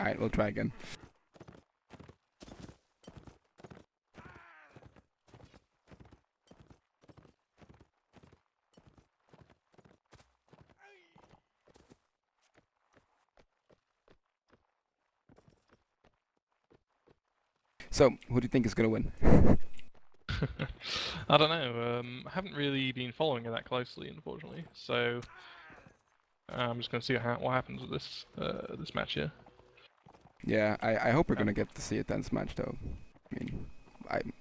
Alright, we'll try again. So, who do you think is gonna win? I don't know. I haven't really been following it that closely, unfortunately. So I'm just going to see what happens with this match here. Yeah, I hope we're gonna get to see a tense match though. I mean,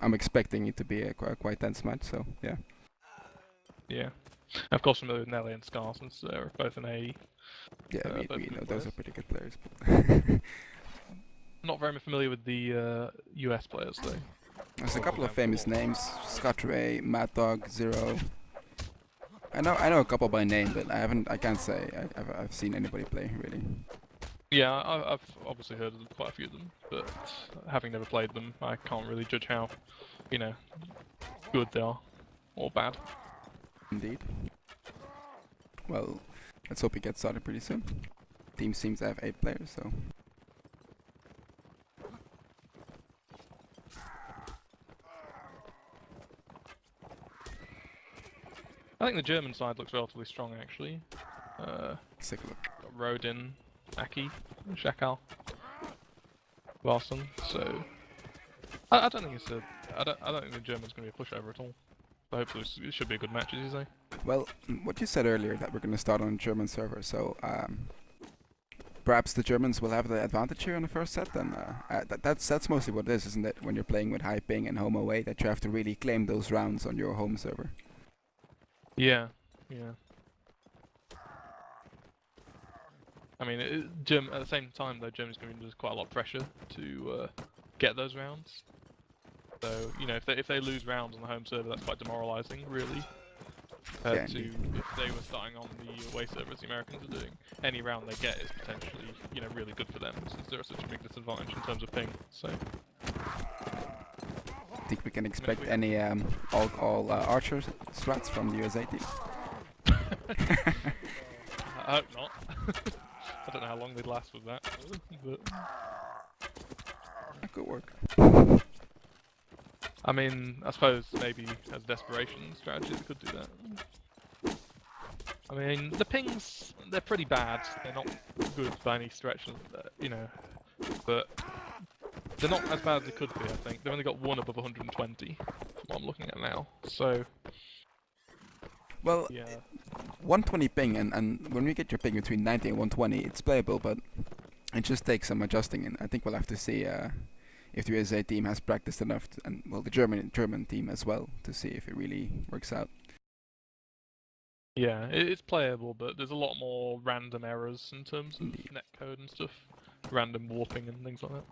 I'm expecting it to be a quite tense match, so yeah. Yeah. Of course, familiar with Nelly and Scar since they're both in AE. Yeah, both we good know those players. are pretty good players. But Not very familiar with the US players though. there's a couple of famous names: Scott Ray, Mad Dog, Zero. I know a couple by name, but I can't say I've seen anybody play really. Yeah, I've obviously heard of quite a few of them, but having never played them, I can't really judge how, you know, good they are or bad. Indeed. Well, let's hope it gets started pretty soon. Team seems to have 8 players, so. I think the German side looks relatively strong actually. Let's take a look. Got Rodin, Aki, Shakal, Larson. So I don't think it's a. I don't think the German's going to be a pushover at all. So hopefully it should be a good match, as you say. Well, what you said earlier that we're going to start on a German server, so perhaps the Germans will have the advantage here on the first set. Then that's mostly what it is, isn't it? When you're playing with high ping and home away, that you have to really claim those rounds on your home server. Yeah, yeah. I mean, at the same time though, Germany's going to be under quite a lot of pressure to get those rounds. So you know, if they lose rounds on the home server, that's quite demoralising, really. Compared to if they were starting on the away server, as the Americans are doing, any round they get is potentially, you know, really good for them since they're at such a big disadvantage in terms of ping. So. Think we can expect any all archer strats from the U.S.A. team? I hope not. I don't know how long they'd last with that, but that could work. I mean, I suppose maybe as a desperation strategy they could do that. I mean, the pings, they're pretty bad. They're not good by any stretch, you know, but they're not as bad as they could be, I think. They've only got one above 120, from what I'm looking at now, so. Well, yeah. 120 ping, and when we get your ping between 90 and 120, it's playable, but it just takes some adjusting, and I think we'll have to see if the USA team has practiced enough, and well, the German team as well, to see if it really works out. Yeah, it's playable, but there's a lot more random errors in terms of netcode and stuff. Random warping and things like that.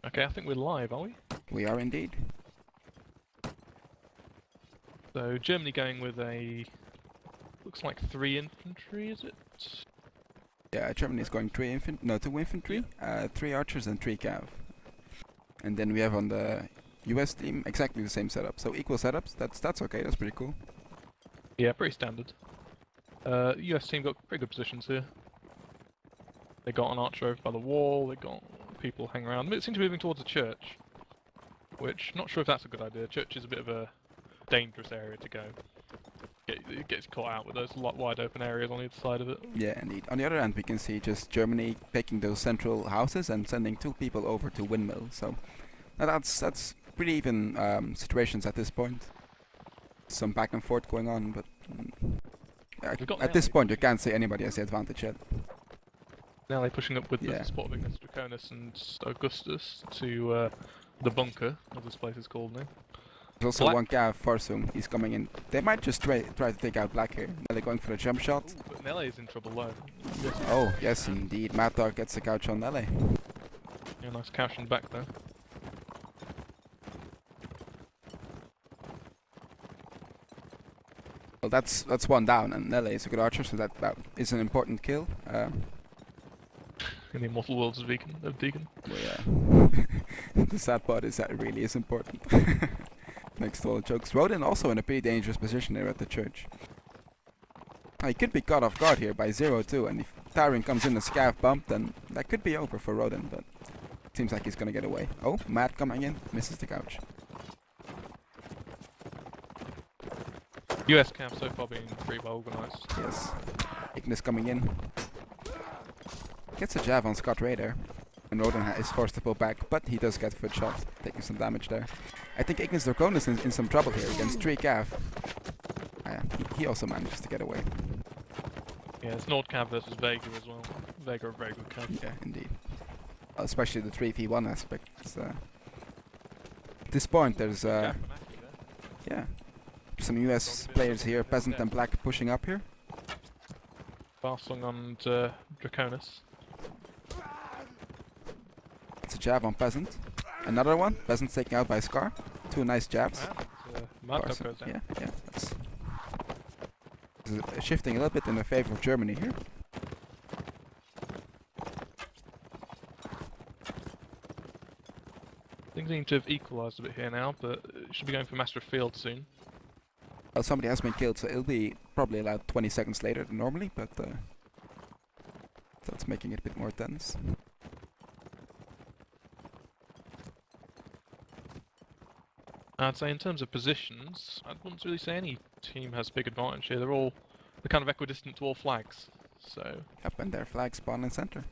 Okay, I think we're live, are we? We are indeed. So, Germany going with a... looks like 3 infantry, is it? Yeah, Germany is going 2 infantry, 3 archers and 3 cav. And then we have on the US team exactly the same setup. So equal setups, that's okay, that's pretty cool. Yeah, pretty standard. US team got pretty good positions here. They got an archer over by the wall, they got people hanging around. It seems to be moving towards a church, which, not sure if that's a good idea. Church is a bit of a dangerous area to go. It gets caught out with those wide open areas on either side of it. Yeah, indeed. On the other hand, we can see just Germany taking those central houses and sending 2 people over to windmill. So that's pretty even situations at this point. Some back and forth going on, but at this point you can't say anybody has the advantage yet. Now they're pushing up with the support of Ignis Draconis and Augustus to the bunker, as this place is called now. There's also one cav, Farsung, he's coming in. They might just try to take out Black here. They're going for a jump shot. Ooh, but Nele is in trouble though. Oh, yes indeed. Mad Dog gets the couch on Nele. Yeah, nice couch in the back there. Well, that's one down, and Nele is a good archer, so that is an important kill. In the immortal worlds of Deacon. Well, yeah. The sad part is that it really is important. Next to all the jokes. Rodin also in a pretty dangerous position there at the church. He could be caught off guard here by 0 too, and if Tyrion comes in, a scav bump, then that could be over for Rodin, but seems like he's gonna get away. Oh, Matt coming in, misses the couch. US camp so far being pretty well organised. Yes. Ignis coming in. Gets a jab on Scott Ray there. And Rodin is forced to pull back, but he does get foot shot, taking some damage there. I think Ignis Draconis is in some trouble here against 3 Cav. He also manages to get away. Yeah, it's Nordcav versus Vega as well. Vega a very good camp. Yeah, indeed. Especially the 3v1 aspect. At this point there's yeah, some US players here, Peasant and Black pushing up here. Barsong on Draconis. It's a jab on Peasant. Another one. Peasant's taken out by Scar. 2 nice jabs. Marco goes down. Yeah, that's shifting a little bit in the favor of Germany here. Things seem to have equalised a bit here now, but it should be going for Master of Field soon. Well, somebody has been killed, so it'll be probably allowed 20 seconds later than normally, but that's making it a bit more tense. I'd say in terms of positions, I wouldn't really say any team has big advantage here. They're kind of equidistant to all flags, so... Yep, and their flag spawn in center.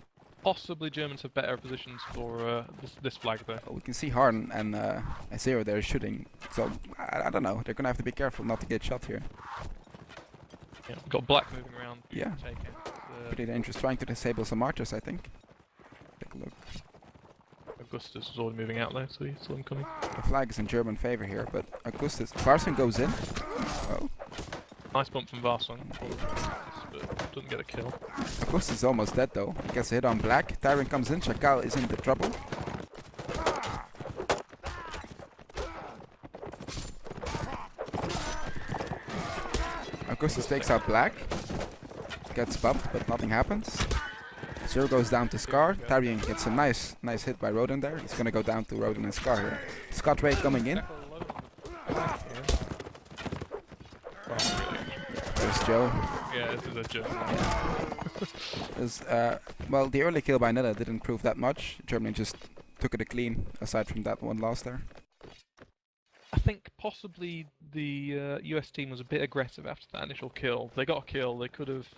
Possibly Germans have better positions for this flag though. Well, we can see Harden and Zero there shooting, so I don't know, they're gonna have to be careful not to get shot here. Yeah, we've got Black moving around. Yeah, pretty dangerous, trying to disable some archers I think. Take a look. Augustus is already moving out though, so he saw him coming. The flag is in German favor here, but Augustus... Varsong goes in. Oh. Nice bump from Varsong, but doesn't get a kill. Augustus is almost dead though. He gets a hit on Black. Tyrion comes in, Chakal is into trouble. Augustus takes out Black. Gets bumped, but nothing happens. Zero goes down to Scar. Tyrion gets a nice hit by Rodin there. He's gonna go down to Rodin and Scar here. Scott Ray coming in. There's Joe. Yeah, this is a Joe. Well, the early kill by Nilla didn't prove that much. Germany just took it clean, aside from that one loss there. I think possibly the US team was a bit aggressive after that initial kill. They got a kill, they could have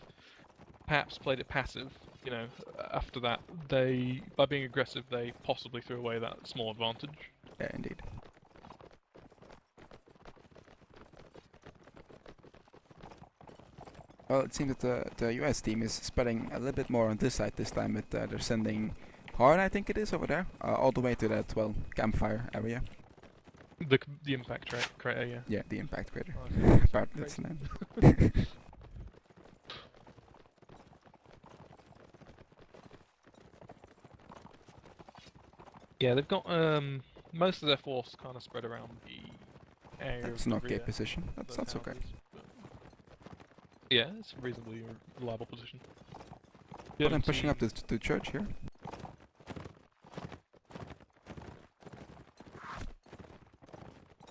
perhaps played it passive. You know, after that, by being aggressive, they possibly threw away that small advantage. Yeah, indeed. Well, it seems that the US team is spreading a little bit more on this side this time. They're sending Horn, I think it is, over there, all the way to that, well, campfire area. The impact crater, yeah. Yeah, the impact crater. Oh, Apparently that's the name. Yeah, they've got most of their force kind of spread around the area. That's an okay position. That's okay. Yeah, it's a reasonably reliable position. But I'm pushing up to church here.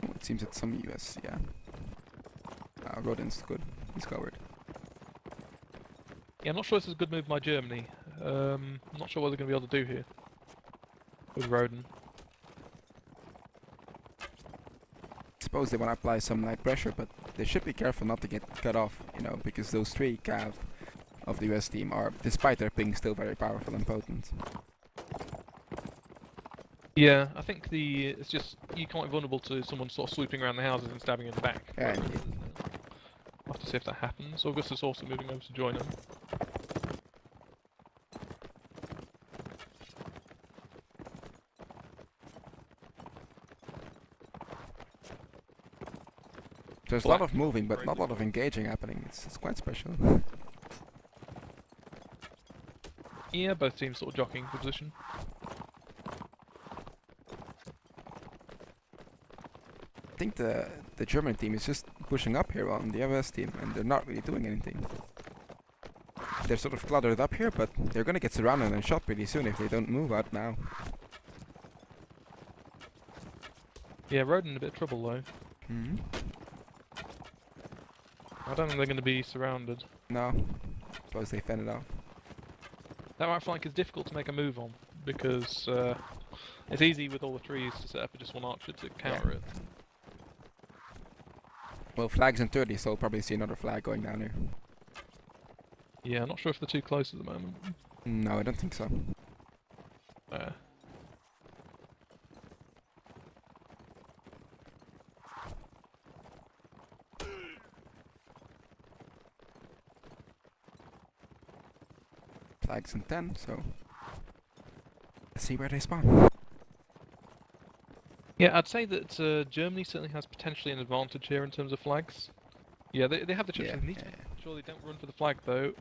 Oh, it seems that some US, yeah. Rodin's good. He's covered. Yeah, I'm not sure this is a good move by Germany. I'm not sure what they're going to be able to do here with Rodin. Suppose they want to apply some light pressure, but they should be careful not to get cut off, you know, because those 3 Cav of the US team are, despite their ping, still very powerful and potent. Yeah, I think it's just you can't be vulnerable to someone sort of sweeping around the houses and stabbing in the back. Yeah, I'll have to see if that happens. Augustus also moving over to join them. There's a lot of moving, but not a lot of engaging happening. It's quite special. Yeah, both teams sort of jockeying for position. I think the German team is just pushing up here on the US team, and they're not really doing anything. They're sort of cluttered up here, but they're gonna get surrounded and shot pretty soon if they don't move out now. Yeah, Rodin in a bit of trouble though. Mm-hmm. I don't think they're going to be surrounded. No. Suppose they fend it off. That right flank is difficult to make a move on because it's easy with all the trees to set up just one archer to counter it. Well, flag's in 30, so we'll probably see another flag going down here. Yeah, I'm not sure if they're too close at the moment. No, I don't think so. Flag's in 10, so let's see where they spawn. Yeah, I'd say that Germany certainly has potentially an advantage here in terms of flags. Yeah, they have the chips. They need to make sure they don't run for the flag though.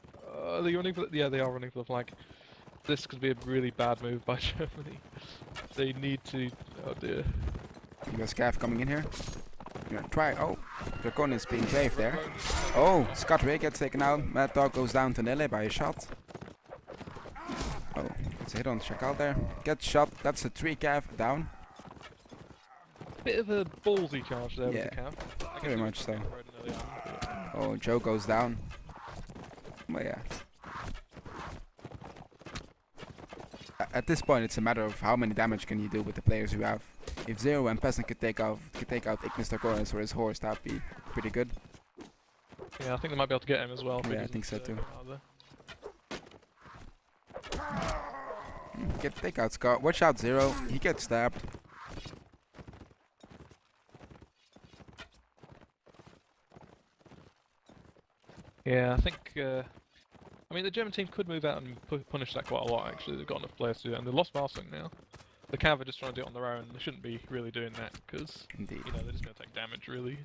Are they running for the, yeah, they are running for the flag. This could be a really bad move by Germany. They need to. Oh dear. You got Scav coming in here. You're gonna try. Oh, Dracon is being brave there. Oh, Scott Ray gets taken out. Mad Dog goes down to Nele by a shot. Oh, it's a hit on Chacal there. Gets shot. That's a 3 Cav down. Bit of a ballsy charge there with the Cav. Very much so. Oh, Joe goes down. Well, yeah. At this point, it's a matter of how many damage can you do with the players you have. If Zero and Peasant could take out Ignis Draconis or his horse, that'd be pretty good. Yeah, I think they might be able to get him as well. Yeah, I think so too. Take out Scott. Watch out, Zero. He gets stabbed. Yeah, I think. I mean, the German team could move out and punish that quite a lot. Actually, they've got enough players to do it, and they lost Marsung now. The Cav are just trying to do it on their own. They shouldn't be really doing that because you know they're just going to take damage really.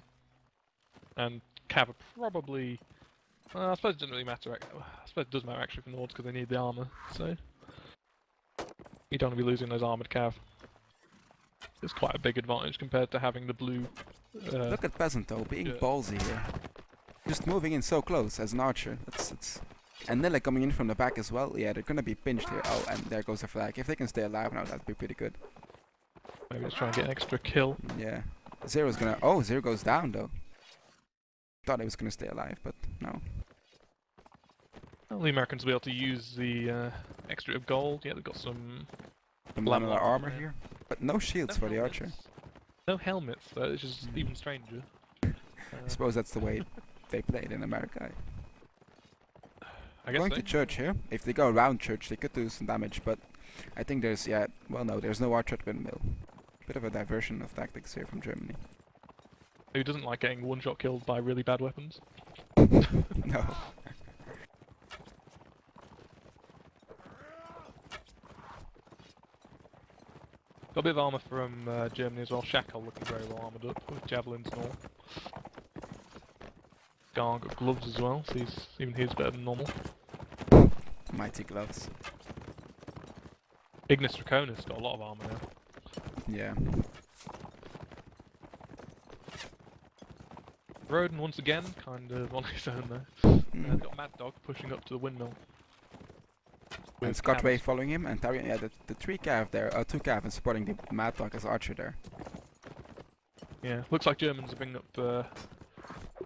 And Cav are probably. I suppose it doesn't really matter. I suppose it does matter actually for Nords because they need the armor. So you don't want to be losing those armored Cav. It's quite a big advantage compared to having the blue. Look at Peasant though, being ballsy here. Just moving in so close as an archer. And Nille coming in from the back as well. Yeah, they're gonna be pinched here. Oh, and there goes the flag. If they can stay alive now, that'd be pretty good. Maybe just try and get an extra kill. Yeah. Zero's gonna. Oh, Zero goes down though. Thought he was gonna stay alive, but no. Well, the Americans will be able to use the extra of gold. Yeah, they've got some lamellar armor here, but no shields for the archer. No helmets though. It's just even stranger. I suppose that's the way they play it in America. I guess Going to church here. If they go around church, they could do some damage, but I think there's, well no, there's no archer at windmill. Bit of a diversion of tactics here from Germany. Who doesn't like getting one-shot killed by really bad weapons? No. Got a bit of armor from Germany as well. Shackle looking very well armored up with javelins and all. Gar got gloves as well, so even he's better than normal. Mighty gloves. Ignis Draconis got a lot of armor now. Yeah. Roden once again, kind of on his own though. They've got Mad Dog pushing up to the windmill. And Scott Ray following him, and Tarian, yeah, the 3 Cav there, 2 Cav and supporting the Mad Dog as archer there. Yeah, looks like Germans are bringing up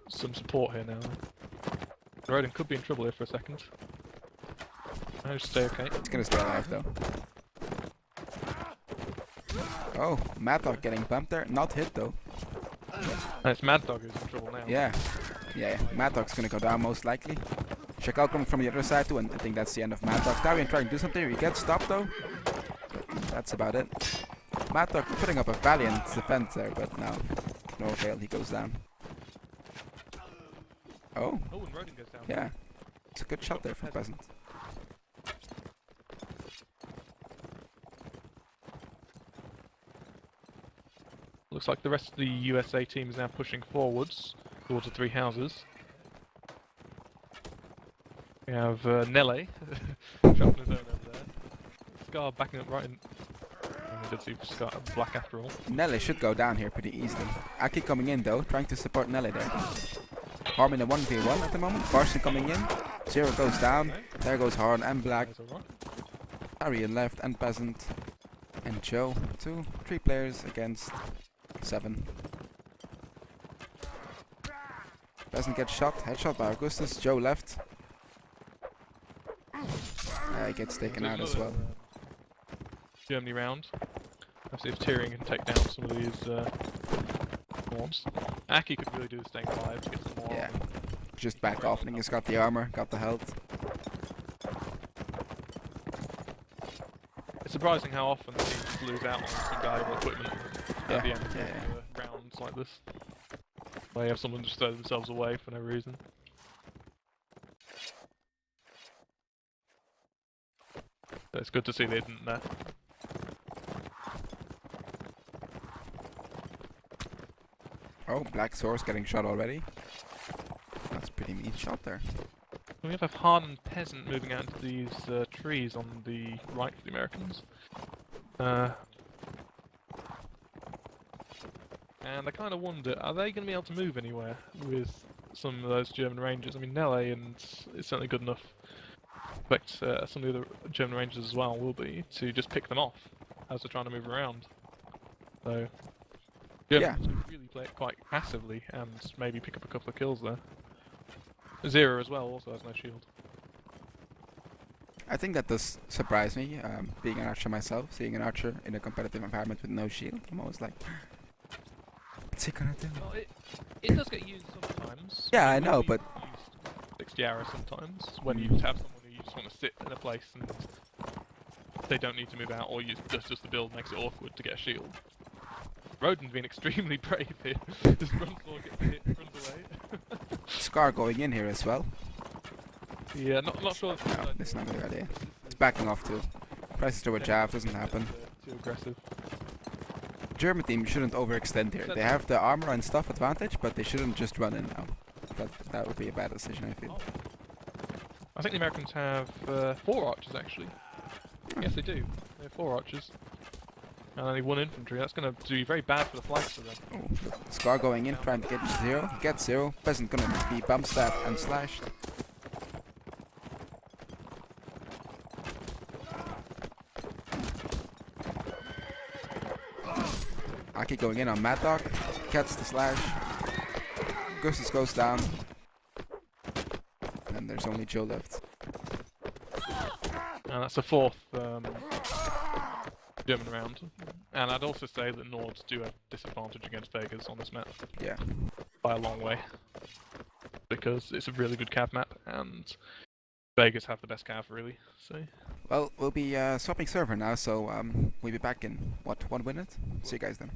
some support here now. Roden could be in trouble here for a second. No, stay okay. It's gonna stay alive though. Oh, Mad Dog getting bumped there, not hit though. And it's Mad Dog who's in trouble now. Yeah, Mad Dog's gonna go down most likely. Chacal coming from the other side too, and I think that's the end of Mad Dog. Tarian trying to do something, he gets stopped though. That's about it. Mad Dog putting up a valiant defense there, but no avail, he goes down. Oh, and Roden goes down. Yeah, it's a good shot there from Peasant. Looks like the rest of the USA team is now pushing forwards towards the 3 houses. We have Nele trapped in his own over there. Scar backing up right in. We did see Scar black after all. Nele should go down here pretty easily. Aki coming in though, trying to support Nele there. Harm in a 1v1 at the moment. Barson coming in. Zero goes down. There goes Harn and Black. Arian left and Peasant. And Joe. 3 players against 7. Peasant gets shot. Headshot by Augustus. Joe left. He gets taken So out there's as well. another, Germany round. Let's see if Tyrion can take down some of these mobs. Aki could really do the staying alive to get some more. Yeah. Just back off, and he's got the armor, got the health. It's surprising how often teams lose out on some valuable equipment at the end of rounds like this. They have someone just throw themselves away for no reason. So it's good to see they didn't there. Oh, Black Source getting shot already. That's a pretty mean shot there. We have a hardened peasant moving out into these trees on the right for the Americans. And I kind of wonder, are they going to be able to move anywhere with some of those German Rangers? I mean, Nelle and is certainly good enough. But some of the other German Rangers as well will be to just pick them off as they're trying to move around. So Germans can really play it quite passively and maybe pick up a couple of kills there. Zero as well also has no shield. I think that does surprise me, being an archer myself, seeing an archer in a competitive environment with no shield. I'm always like, what's he gonna do? Well, it does get used sometimes. Yeah, I know, but... 60 hours sometimes, when you just have someone who you just want to sit in a place and they don't need to move out, or just the build makes it awkward to get a shield. Roden's been extremely brave here. Just runs forward, gets hit, runs away. Scar going in here as well. Yeah, not sure. No, that's not a good idea. It's backing off too. Presses to a jab, doesn't happen. Too aggressive. German team shouldn't overextend here. They have the armor and stuff advantage, but they shouldn't just run in now. That would be a bad decision, I feel. I think the Americans have 4 archers actually. Yes, they do. They have 4 archers. And only 1 infantry. That's going to do very bad for the flanks for them. Oh, Scar going in, trying to get 0. He gets 0. Peasant gonna be bump stabbed and slashed. Aki going in on Mad Dog. Gets the slash. Gustus goes down. And there's only Joe left. And that's the 4th German round. And I'd also say that Nords do have disadvantage against Vegas on this map. Yeah. By a long way. Because it's a really good cav map, and Vegas have the best cav, really. So. Well, we'll be swapping server now, so we'll be back in, what, 1 minute? See you guys then.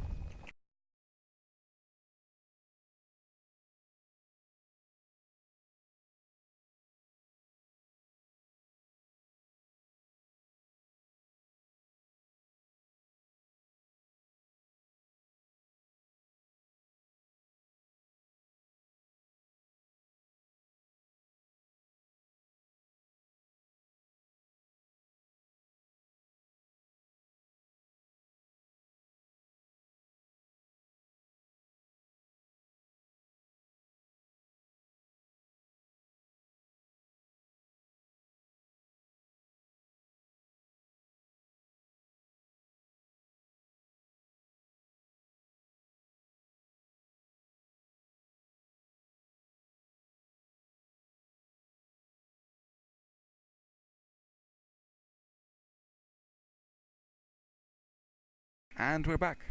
And we're back.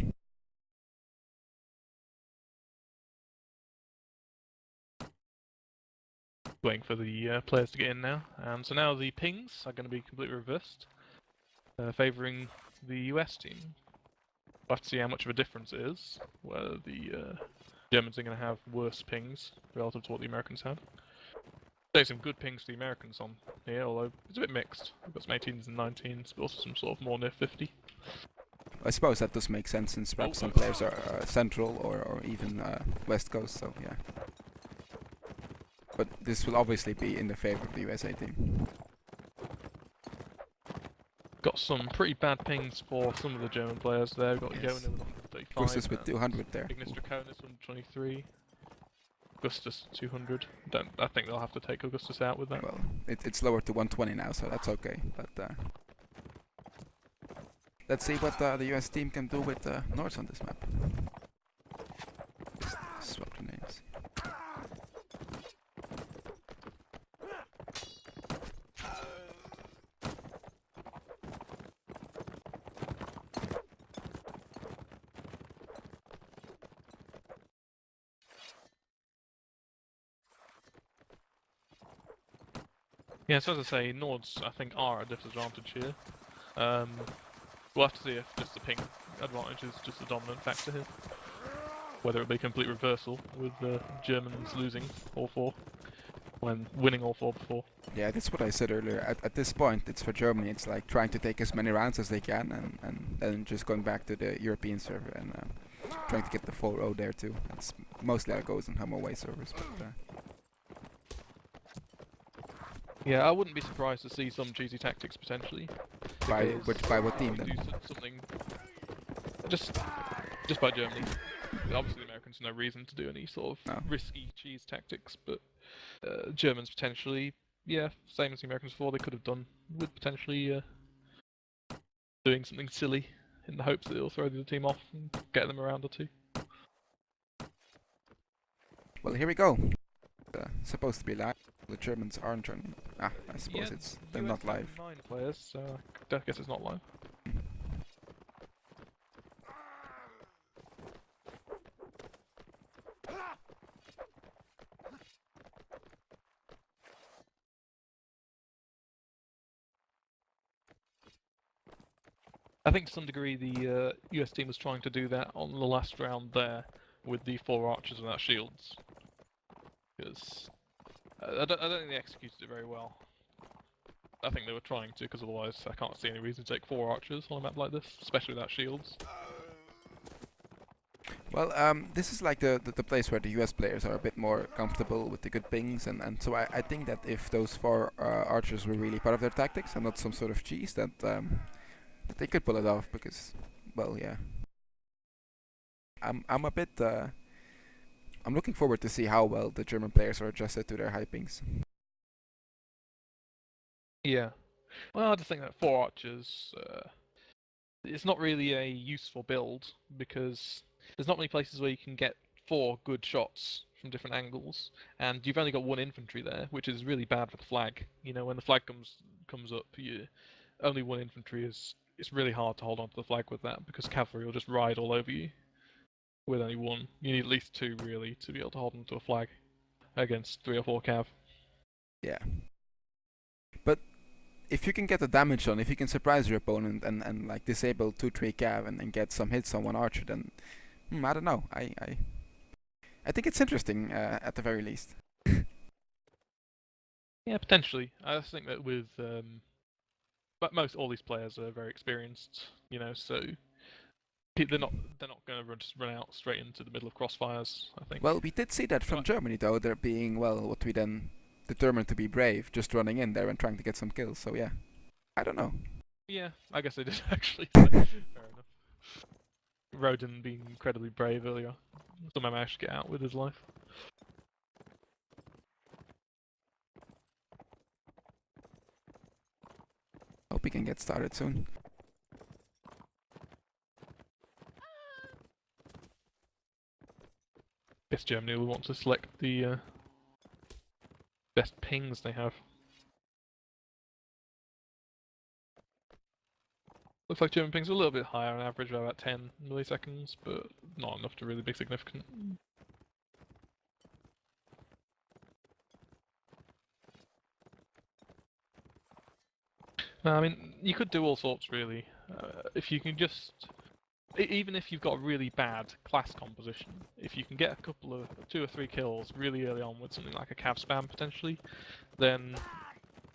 Waiting for the players to get in now. So now the pings are going to be completely reversed, favouring the US team. We'll have to see how much of a difference it is, whether the Germans are going to have worse pings relative to what the Americans have. There's some good pings for the Americans on here, although it's a bit mixed. We've got some 18s and 19s, but also some sort of more near 50. I suppose that does make sense since perhaps some players are central or even west coast, so yeah. But this will obviously be in the favor of the USA team. Got some pretty bad pings for some of the German players there. We've got Yona with 135. Gustus with 200 there. Ignis Draconis 123. Gustus 200. I think they'll have to take Augustus out with that. Well, it's lowered to 120 now, so that's okay. But let's see what the US team can do with Nords on this map. Just swap the names. Yeah, so as I say, Nords I think are at a disadvantage here. We'll have to see if just the ping advantage is just a dominant factor here. Whether it be complete reversal with the Germans losing all 4 when winning all 4 before. Yeah, that's what I said earlier. At this point, it's for Germany. It's like trying to take as many rounds as they can, and then just going back to the European server and trying to get the full row there too. That's mostly how it goes on home away servers. But, yeah, I wouldn't be surprised to see some cheesy tactics potentially. by what team Do then? something just by Germany. Obviously, the Americans have no reason to do any sort of risky cheese tactics, but Germans potentially, yeah, same as the Americans before, they could have done with potentially doing something silly in the hopes that it'll throw the other team off and get them a round or 2. Well, here we go. Supposed to be live. The Germans aren't joining. I suppose they're not live. 9 players, so I guess it's not live. I think to some degree the US team was trying to do that on the last round there with the 4 archers without shields. Because I don't think they executed it very well. I think they were trying to, because otherwise I can't see any reason to take 4 archers on a map like this, especially without shields. Well, this is like the place where the US players are a bit more comfortable with the good pings, and so I think that if those 4 archers were really part of their tactics and not some sort of cheese, that they could pull it off. Because, well, yeah, I'm a bit I'm looking forward to see how well the German players are adjusted to their high pings. Yeah. Well, I just think that 4 archers, it's not really a useful build, because there's not many places where you can get 4 good shots from different angles, and you've only got 1 infantry there, which is really bad for the flag. You know, when the flag comes up, only 1 infantry it's really hard to hold on to the flag with that, because cavalry will just ride all over you. With only 1, you need at least 2 really to be able to hold on to a flag against 3 or 4 cav. Yeah. But if you can get the damage on, if you can surprise your opponent and like disable 2-3 cav and get some hits on 1 archer, then I don't know. I think it's interesting at the very least. Yeah, potentially. I just think that with but all these players are very experienced, you know, so they're not going to just run out straight into the middle of crossfires, I think. Well, we did see that from Germany though. They're being, well, what we then determined to be brave, just running in there and trying to get some kills. So yeah, I don't know. Yeah, I guess they did actually. Fair enough. Rodin being incredibly brave earlier. Somehow managed to get out with his life. Hope we can get started soon. Guess Germany will want to select the best pings they have. Looks like German pings are a little bit higher on average, by about 10 milliseconds, but not enough to really be significant. I mean, you could do all sorts really. If you can just, even if you've got a really bad class composition, if you can get a couple of 2 or 3 kills really early on with something like a cav spam potentially, then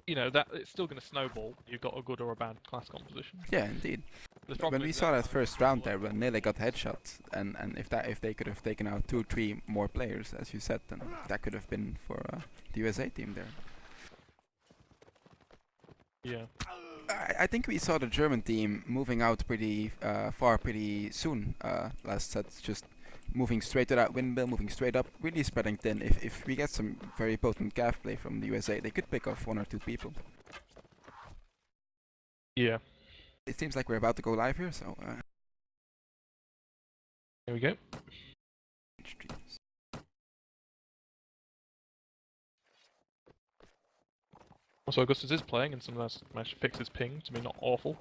you know that it's still going to snowball. You've got a good or a bad class composition. Yeah, indeed. When we saw that first round there, when Nele got headshots, and if they could have taken out 2 or 3 more players, as you said, then that could have been for the USA team there. Yeah. I think we saw the German team moving out pretty far pretty soon last set, just moving straight to that windmill, moving straight up, really spreading thin. If we get some very potent cav play from the USA, they could pick off 1 or 2 people. Yeah. It seems like we're about to go live here, so here we go. Also, Augustus is playing, and someone else managed to fix his ping to be not awful.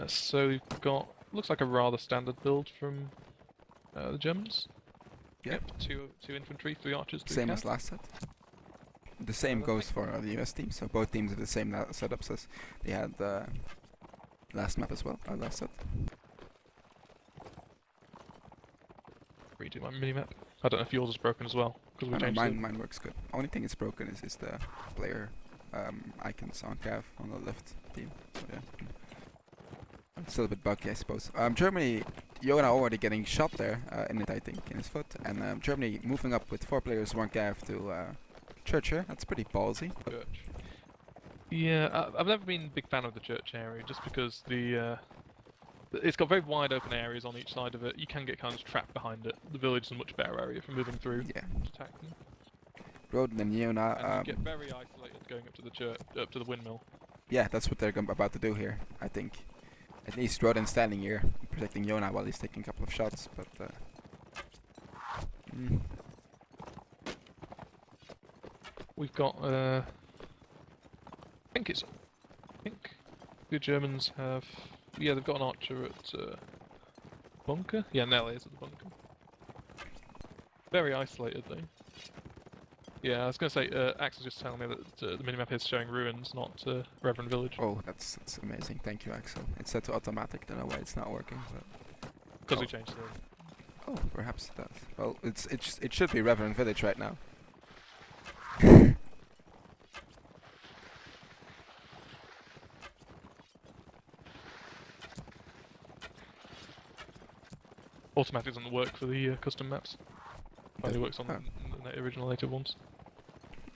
So we've got, looks like a rather standard build from the Germans. Yep. 2 infantry, 3 archers, 2 same cav. as last set. The same goes for the US team, so both teams have the same setups as they had last map as well, last set. Redo my minimap. I don't know if yours is broken as well, because we changed mine works good. Only thing that's broken is the player icons on Cav on the left team. So yeah, it's still a bit buggy, I suppose. Germany, Yona already getting shot there in it, I think, in his foot, and Germany moving up with 4 players, 1 Cav to church here. That's pretty ballsy. Church. Yeah, I've never been a big fan of the church area, just because it's got very wide open areas on each side of it. You can get kind of trapped behind it. The village is a much better area for moving through. Yeah. To attack them. Roden and Yona. And you get very isolated going up to the church, up to the windmill. Yeah, that's what they're about to do here, I think. At least Roden's standing here, protecting Yona while he's taking a couple of shots, but we've got I think the Germans have, yeah, they've got an archer at bunker. Yeah, Nelly is at the bunker. Very isolated though. Yeah, I was going to say, Axel's just telling me that the minimap is showing ruins, not Reverend Village. Oh, that's amazing. Thank you, Axel. It's set to automatic. Don't know why it's not working, but because we changed the. Oh, perhaps it does. Well, it should be Reverend Village right now. Automatic doesn't work for the custom maps. Only works on the original native ones.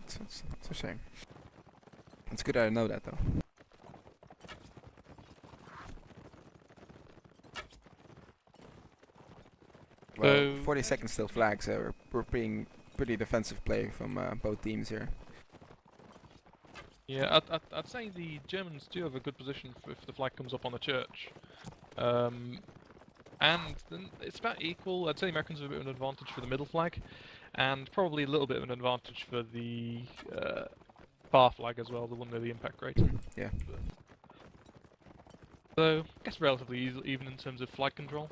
It's a shame. It's good I know that though. Well, 40 seconds still flags, so we're being pretty defensive play from both teams here. Yeah, I'd say the Germans do have a good position if the flag comes up on the church. And then it's about equal. I'd say the Americans have a bit of an advantage for the middle flag, and probably a little bit of an advantage for the bar flag as well, the one near the impact crater. Yeah. So, I guess relatively even in terms of flag control.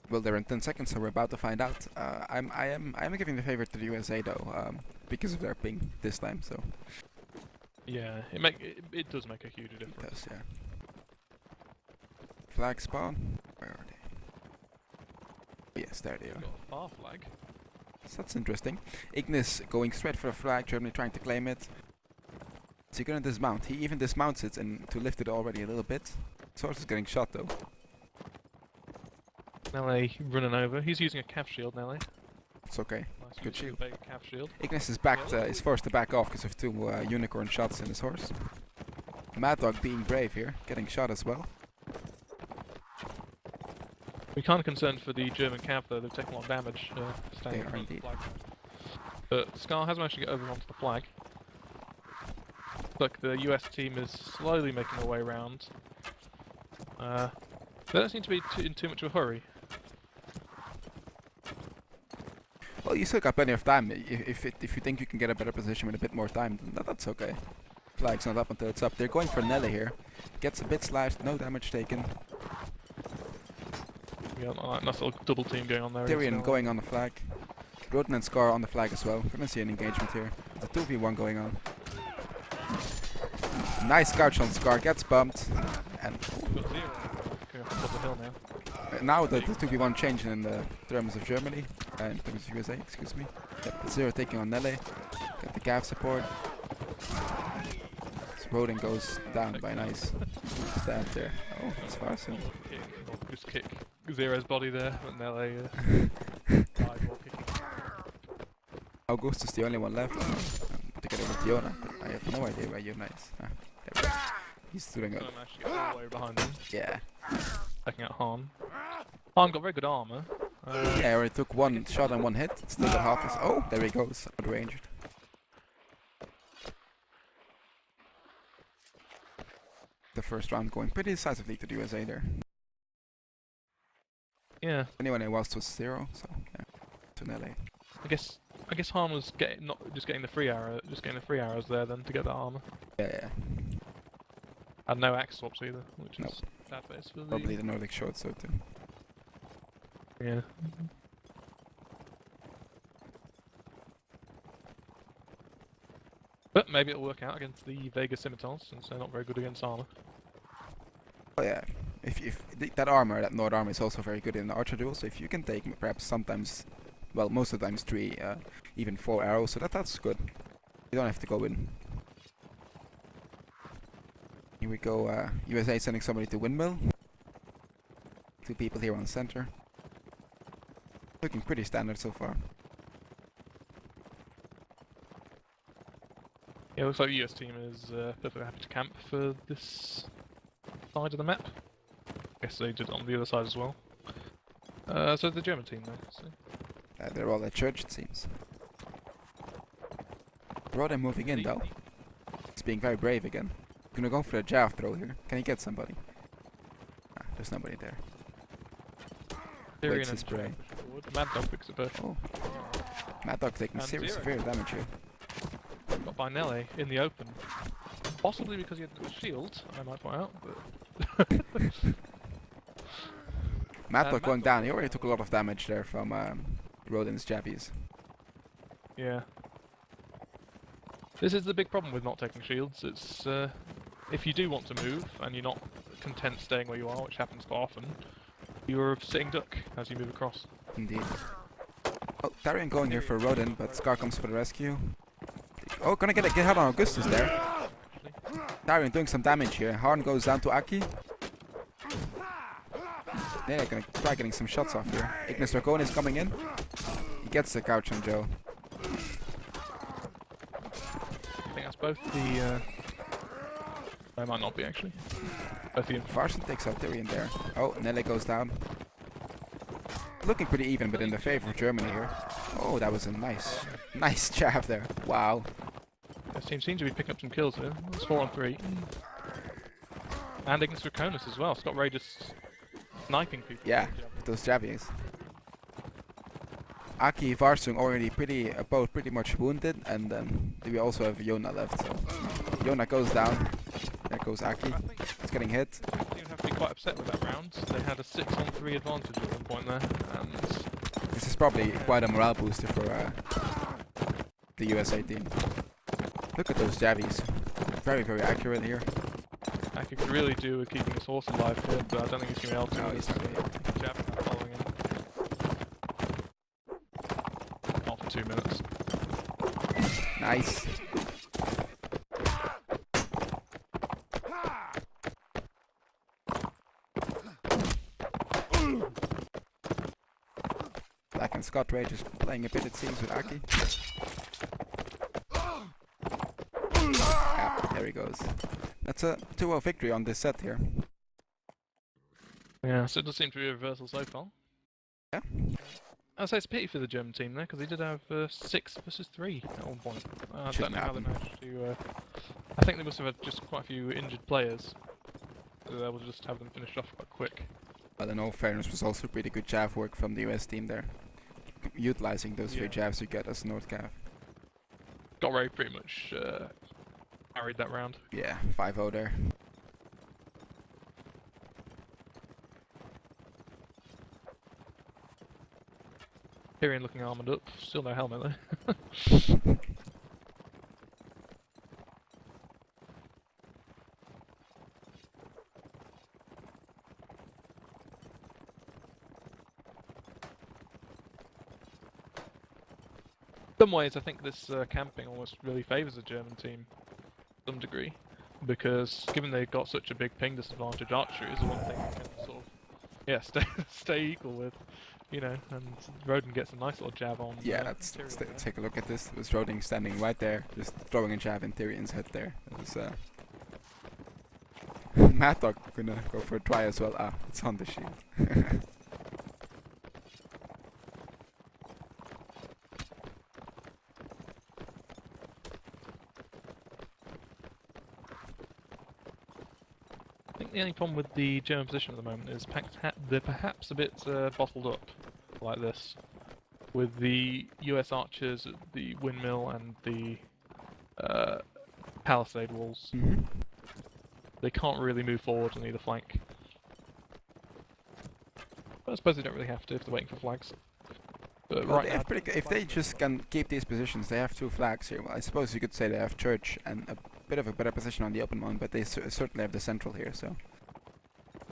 Well, they're in 10 seconds, so we're about to find out. I am giving the favor to the USA though, because of their ping this time. So. Yeah, it does make a huge difference. It does, yeah. Flag spawn. Where are they? Oh, yes, there they are. Got a bar flag. So that's interesting. Ignis going straight for a flag. Germany trying to claim it. Is he gonna dismount? He even dismounts it and to lift it already a little bit. Source is getting shot though. Nelly running over. He's using a calf shield, Nelly. It's okay. Nice Good shield. Calf shield. Ignis is backed. Is forced to back off because of 2 unicorn shots in his horse. Mad Dog being brave here, getting shot as well. We're kind of concerned for the German camp though. They've taken a lot of damage. They in are front of the indeed. flag. But Scar has managed to get over onto the flag. Look, the US team is slowly making their way around. They don't seem to be in too much of a hurry. Well, you still got plenty of time. If you think you can get a better position with a bit more time, then that's okay. Flag's not up until it's up. They're going for Nelly here. Gets a bit slashed, no damage taken. Yeah, nice little double team going on there. Tyrion going on the flag. Roden and Scar on the flag as well. Gonna see an engagement here. There's a 2v1 going on. Nice couch on Scar, gets bumped. And Got zero. Going up the hill now. now the 2v1 changing in the terms of Germany. In terms of USA, excuse me. Yep, Zero taking on Nelly. Got the Gav support. Roden goes down by a nice stab there. Oh, that's fast. Just kick Zero's body there, but Nelly died while kicking. August is the only one left. Together with Yona. I have no idea where Yona is. There we go. He's doing it. Actually got all the way behind him. Yeah. Taking out Han. Han got very good armor. Yeah, I already took 1 shot and 1 hit. Still got half his. Oh, there he goes. Outranged. The first round going pretty decisively to the USA there. Yeah. Anyone who was 0, so yeah. To LA. I guess Han was getting the free arrow, getting the free arrows there then to get that armor. Yeah. And no axe swaps either, which Nope. is sad face for the. Probably the Nordic short sword too. Yeah. maybe it'll work out against the Vega Scimitars, since they're not very good against armor. Oh yeah, that armor, that Nord armor is also very good in the archer duel, so if you can take perhaps sometimes, well, most of the times 3, even 4 arrows, so that's good. You don't have to go in. Here we go, U.S.A. sending somebody to windmill. 2 people here on center. Looking pretty standard so far. Yeah, looks like the US team is perfectly happy to camp for this side of the map. Guess they did it on the other side as well. So the German team though. So. They're all at church, it seems. Rodin moving in though. He's being very brave again. Gonna go for a jav throw here. Can he get somebody? Ah, there's nobody there. Waits his spray. Mad Dog picks it back. Oh. Mad Dog taking serious severe damage here. Got by Nelly in the open. Possibly because he had no shield, I might point out, but... Mad Dog going down. He already took a lot of damage there from Rodin's jabbies. Yeah. This is the big problem with not taking shields. It's if you do want to move and you're not content staying where you are, which happens quite often, you're a sitting duck as you move across. Indeed. Oh, Darian going here for Rodin, but Scar comes for the rescue. Oh, gonna get hard on Augustus there. Darian doing some damage here. Harn goes down to Aki. They're gonna try getting some shots off here. Ignis Dracon is coming in. He gets the couch on Joe. I think that's both the... They might not be actually. Both the... Farson takes out Tyrion there. Oh, Nele goes down. Looking pretty even, but in the favor of Germany here. Oh, that was a nice jab there. Wow. This team seems to be picking up some kills here. It's 4 on 3. And Ignis Draconis as well. Scott Ray just sniping people. Yeah, with those jabbies. Aki, Varsung already both pretty much wounded, and then we also have Yona left. So Yona goes down. There goes Aki. He's getting hit. The team have to be quite upset with that round. They had a 6 on 3 advantage at one point there, and this is probably quite a morale booster for the U.S.A. team. Look at those jabbies. Very, very accurate here. Aki could really do with keeping his horse alive here, but I don't think he's going to be able to. No, he's not gonna be able to. Jab following him. Not for 2 minutes. Nice. Black and Scott Ray just playing a bit, it seems, with Aki. Yeah, there he goes. That's a 2-0 victory on this set here. Yeah, so it does seem to be a reversal so far. Yeah. I'd say it's a pity for the German team there, because they did have 6 versus 3 at one point. I don't know how they managed to... I think they must have had just quite a few injured players. So they were able to just have them finished off quite quick. Well, in all fairness, was also pretty good jav work from the US team there. Utilizing those 3 jabs you get as North Cav. Got Ray pretty much carried that round. Yeah, 5-0 there. Tyrion looking armoured up, still no helmet though. In some ways, I think this camping almost really favours the German team to some degree, because given they've got such a big ping disadvantage, archery is the one thing they can sort of, stay equal with, you know, and Rodin gets a nice little jab on. Yeah, let's take a look at this. It was Rodin standing right there, just throwing a jab in Tyrion's head there. It was Mad Dog gonna go for a try as well. Ah, it's on the shield. I think the only problem with the German position at the moment is they're perhaps a bit bottled up like this, with the US archers at the windmill and the palisade walls. Mm-hmm. They can't really move forward on either flank. But I suppose they don't really have to if they're waiting for flags. But Well, right they now, have pretty if they just can keep these positions, they have two flags here. Well, I suppose you could say they have church and a bit of a better position on the open one, but they certainly have the central here, so...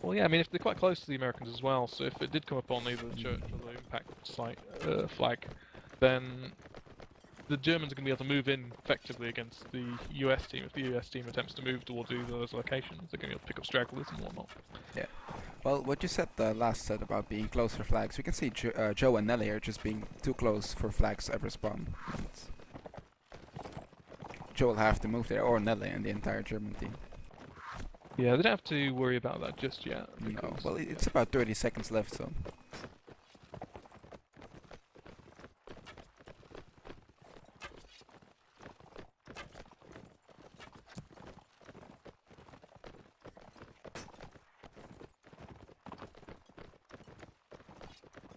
well, yeah, I mean, if they're quite close to the Americans as well, so if it did come upon either the church or the impact site flag, then the Germans are going to be able to move in effectively against the US team. If the US team attempts to move towards either of those locations, they're going to be able to pick up stragglers and whatnot. Yeah. Well, what you said last set about being close for flags, we can see Joe and Nelly are just being too close for flags ever spawn. Joe will have to move there, or Nelly and the entire German team. Yeah, they don't have to worry about that just yet. No, well, it's about 30 seconds left, so...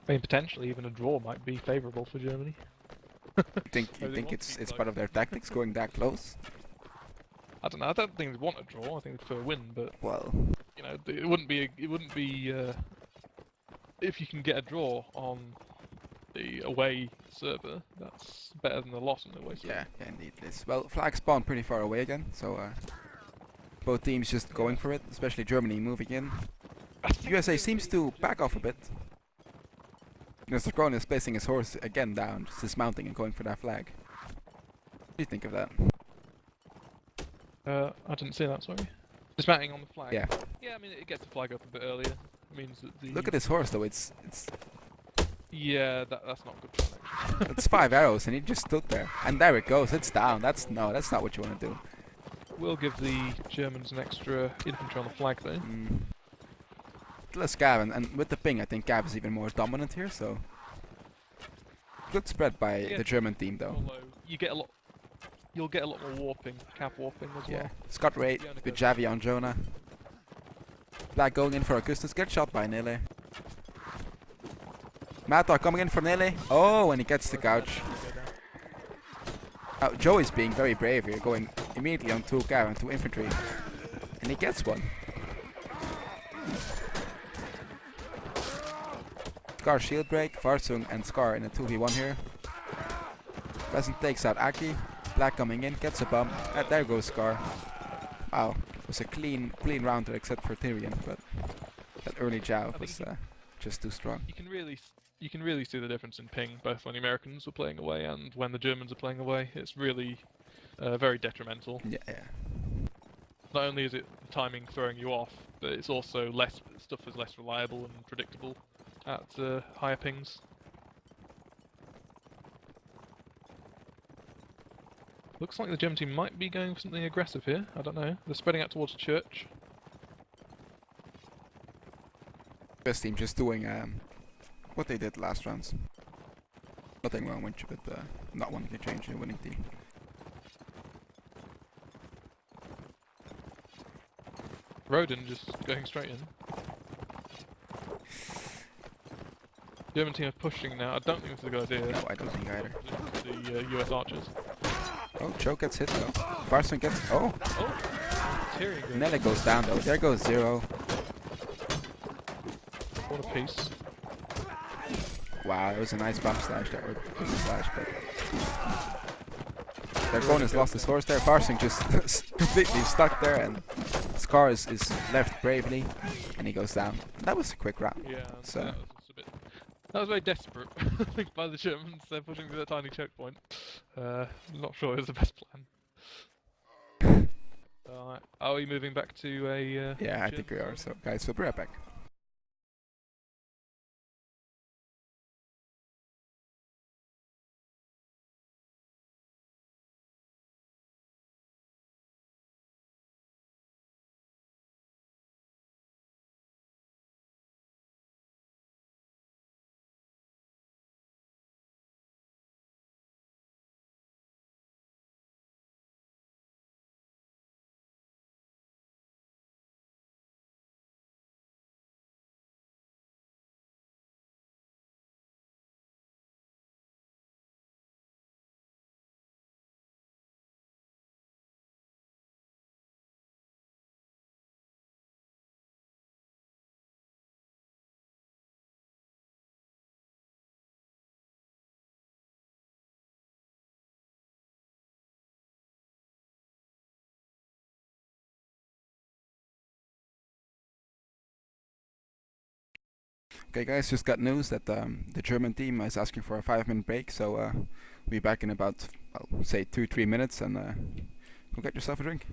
I mean, potentially even a draw might be favourable for Germany. You think it's part of their tactics going that close? I don't know. I don't think they want a draw. I think they prefer a win, but Well, you know, it wouldn't be if you can get a draw on the away server, that's better than a loss on the away server. yeah, indeed it is. Well, flags spawn pretty far away again, so both teams just going for it, especially Germany moving in. USA seems to back off a bit. Mr. Krohn is placing his horse again down, just dismounting and going for that flag. What do you think of that? I didn't see that, sorry. Dismounting on the flag. Yeah. Yeah, I mean, it gets the flag up a bit earlier. It means that the... Look at his horse though, it's Yeah, that's not good fun, actually. it's 5 arrows and he just stood there. And there it goes, it's down. That's not what you want to do. We'll give the Germans an extra infantry on the flag, though. Less Gav, and with the ping, I think Gav is even more dominant here, so... Good spread by the German team, though. Although, you'll get a lot more warping, cap warping as well. Yeah, Scott Ray with Javi on Jonah. Black going in for Augustus, gets shot by Nele. Matar coming in for Nele. Oh, and he gets the couch. Joe is being very brave here, going immediately on 2 Gav and 2 infantry. And he gets one. Scar shield break, Farsung and Scar in a 2v1 here. Pleasant takes out Aki. Black coming in, gets a bump. And there goes Scar. Wow, it was a clean round there except for Tyrion, but that early jow was just too strong. You can really see the difference in ping, both when the Americans were playing away and when the Germans are playing away. It's really very detrimental. Yeah. Not only is it timing throwing you off, but it's also stuff is less reliable and predictable at higher pings. Looks like the German team might be going for something aggressive here. I don't know. They're spreading out towards the church. Best team just doing what they did last rounds. Nothing wrong with you, but not wanting to change the winning team. Roden just going straight in. German team are pushing now. I don't think this is a good idea. No, I don't think either. The US archers. Oh, Joe gets hit though. Farson gets... Oh! Nele goes down though. There goes 0. What a piece. Wow, it was a nice bump slash there. Or slash, but... Their opponent's lost his horse there. Farsing just completely stuck there, and Scar is left bravely, and he goes down. That was a quick round. Yeah, so. That was very desperate, I think, by the Germans. They're pushing to the tiny choke point. Not sure it was the best plan. Are we moving back to a... yeah, I think we are. So, guys, we'll be right back. Okay, guys, just got news that the German team is asking for a 5-minute break, so we'll be back in about, well, say 2-3 minutes, and go get yourself a drink.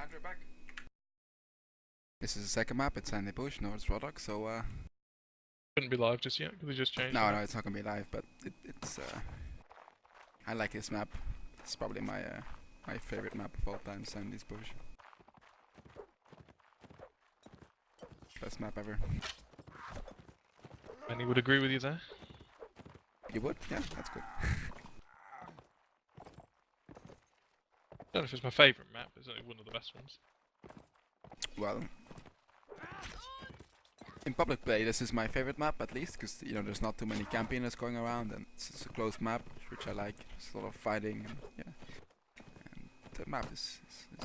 And we're back. This is the second map. It's Sandy Bush, North Roddock. So Couldn't be live just yet because they just changed. no, it's not gonna be live, but it's. I like this map. It's probably my my favorite map of all time, Sandy's Bush. Best map ever. Many would agree with you there. You would? Yeah, that's good. I don't know if it's my favourite map, it's only one of the best ones. Well, in public play, this is my favorite map at least, because you know there's not too many campaigners going around, and it's a closed map, which I like. There's a lot of fighting, and yeah, and the map is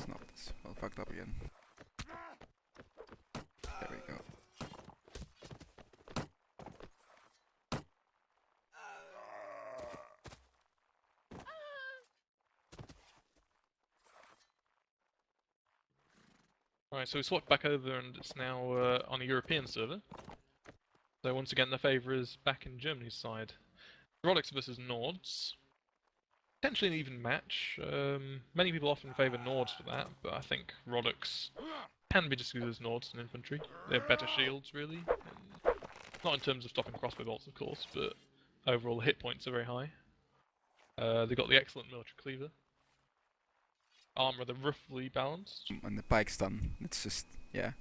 not as well fucked up again. There we go. Right, so we swapped back over and it's now on a European server. So once again the favour is back in Germany's side. Rolex versus Nords. Potentially an even match. Many people often favour Nords for that, but I think Rolex can be just as good as Nords in infantry. They have better shields, really. And not in terms of stopping crossbow bolts, of course, but overall the hit points are very high. They've got the excellent military cleaver. Armour, they're roughly balanced. And the pike stun, it's just, yeah.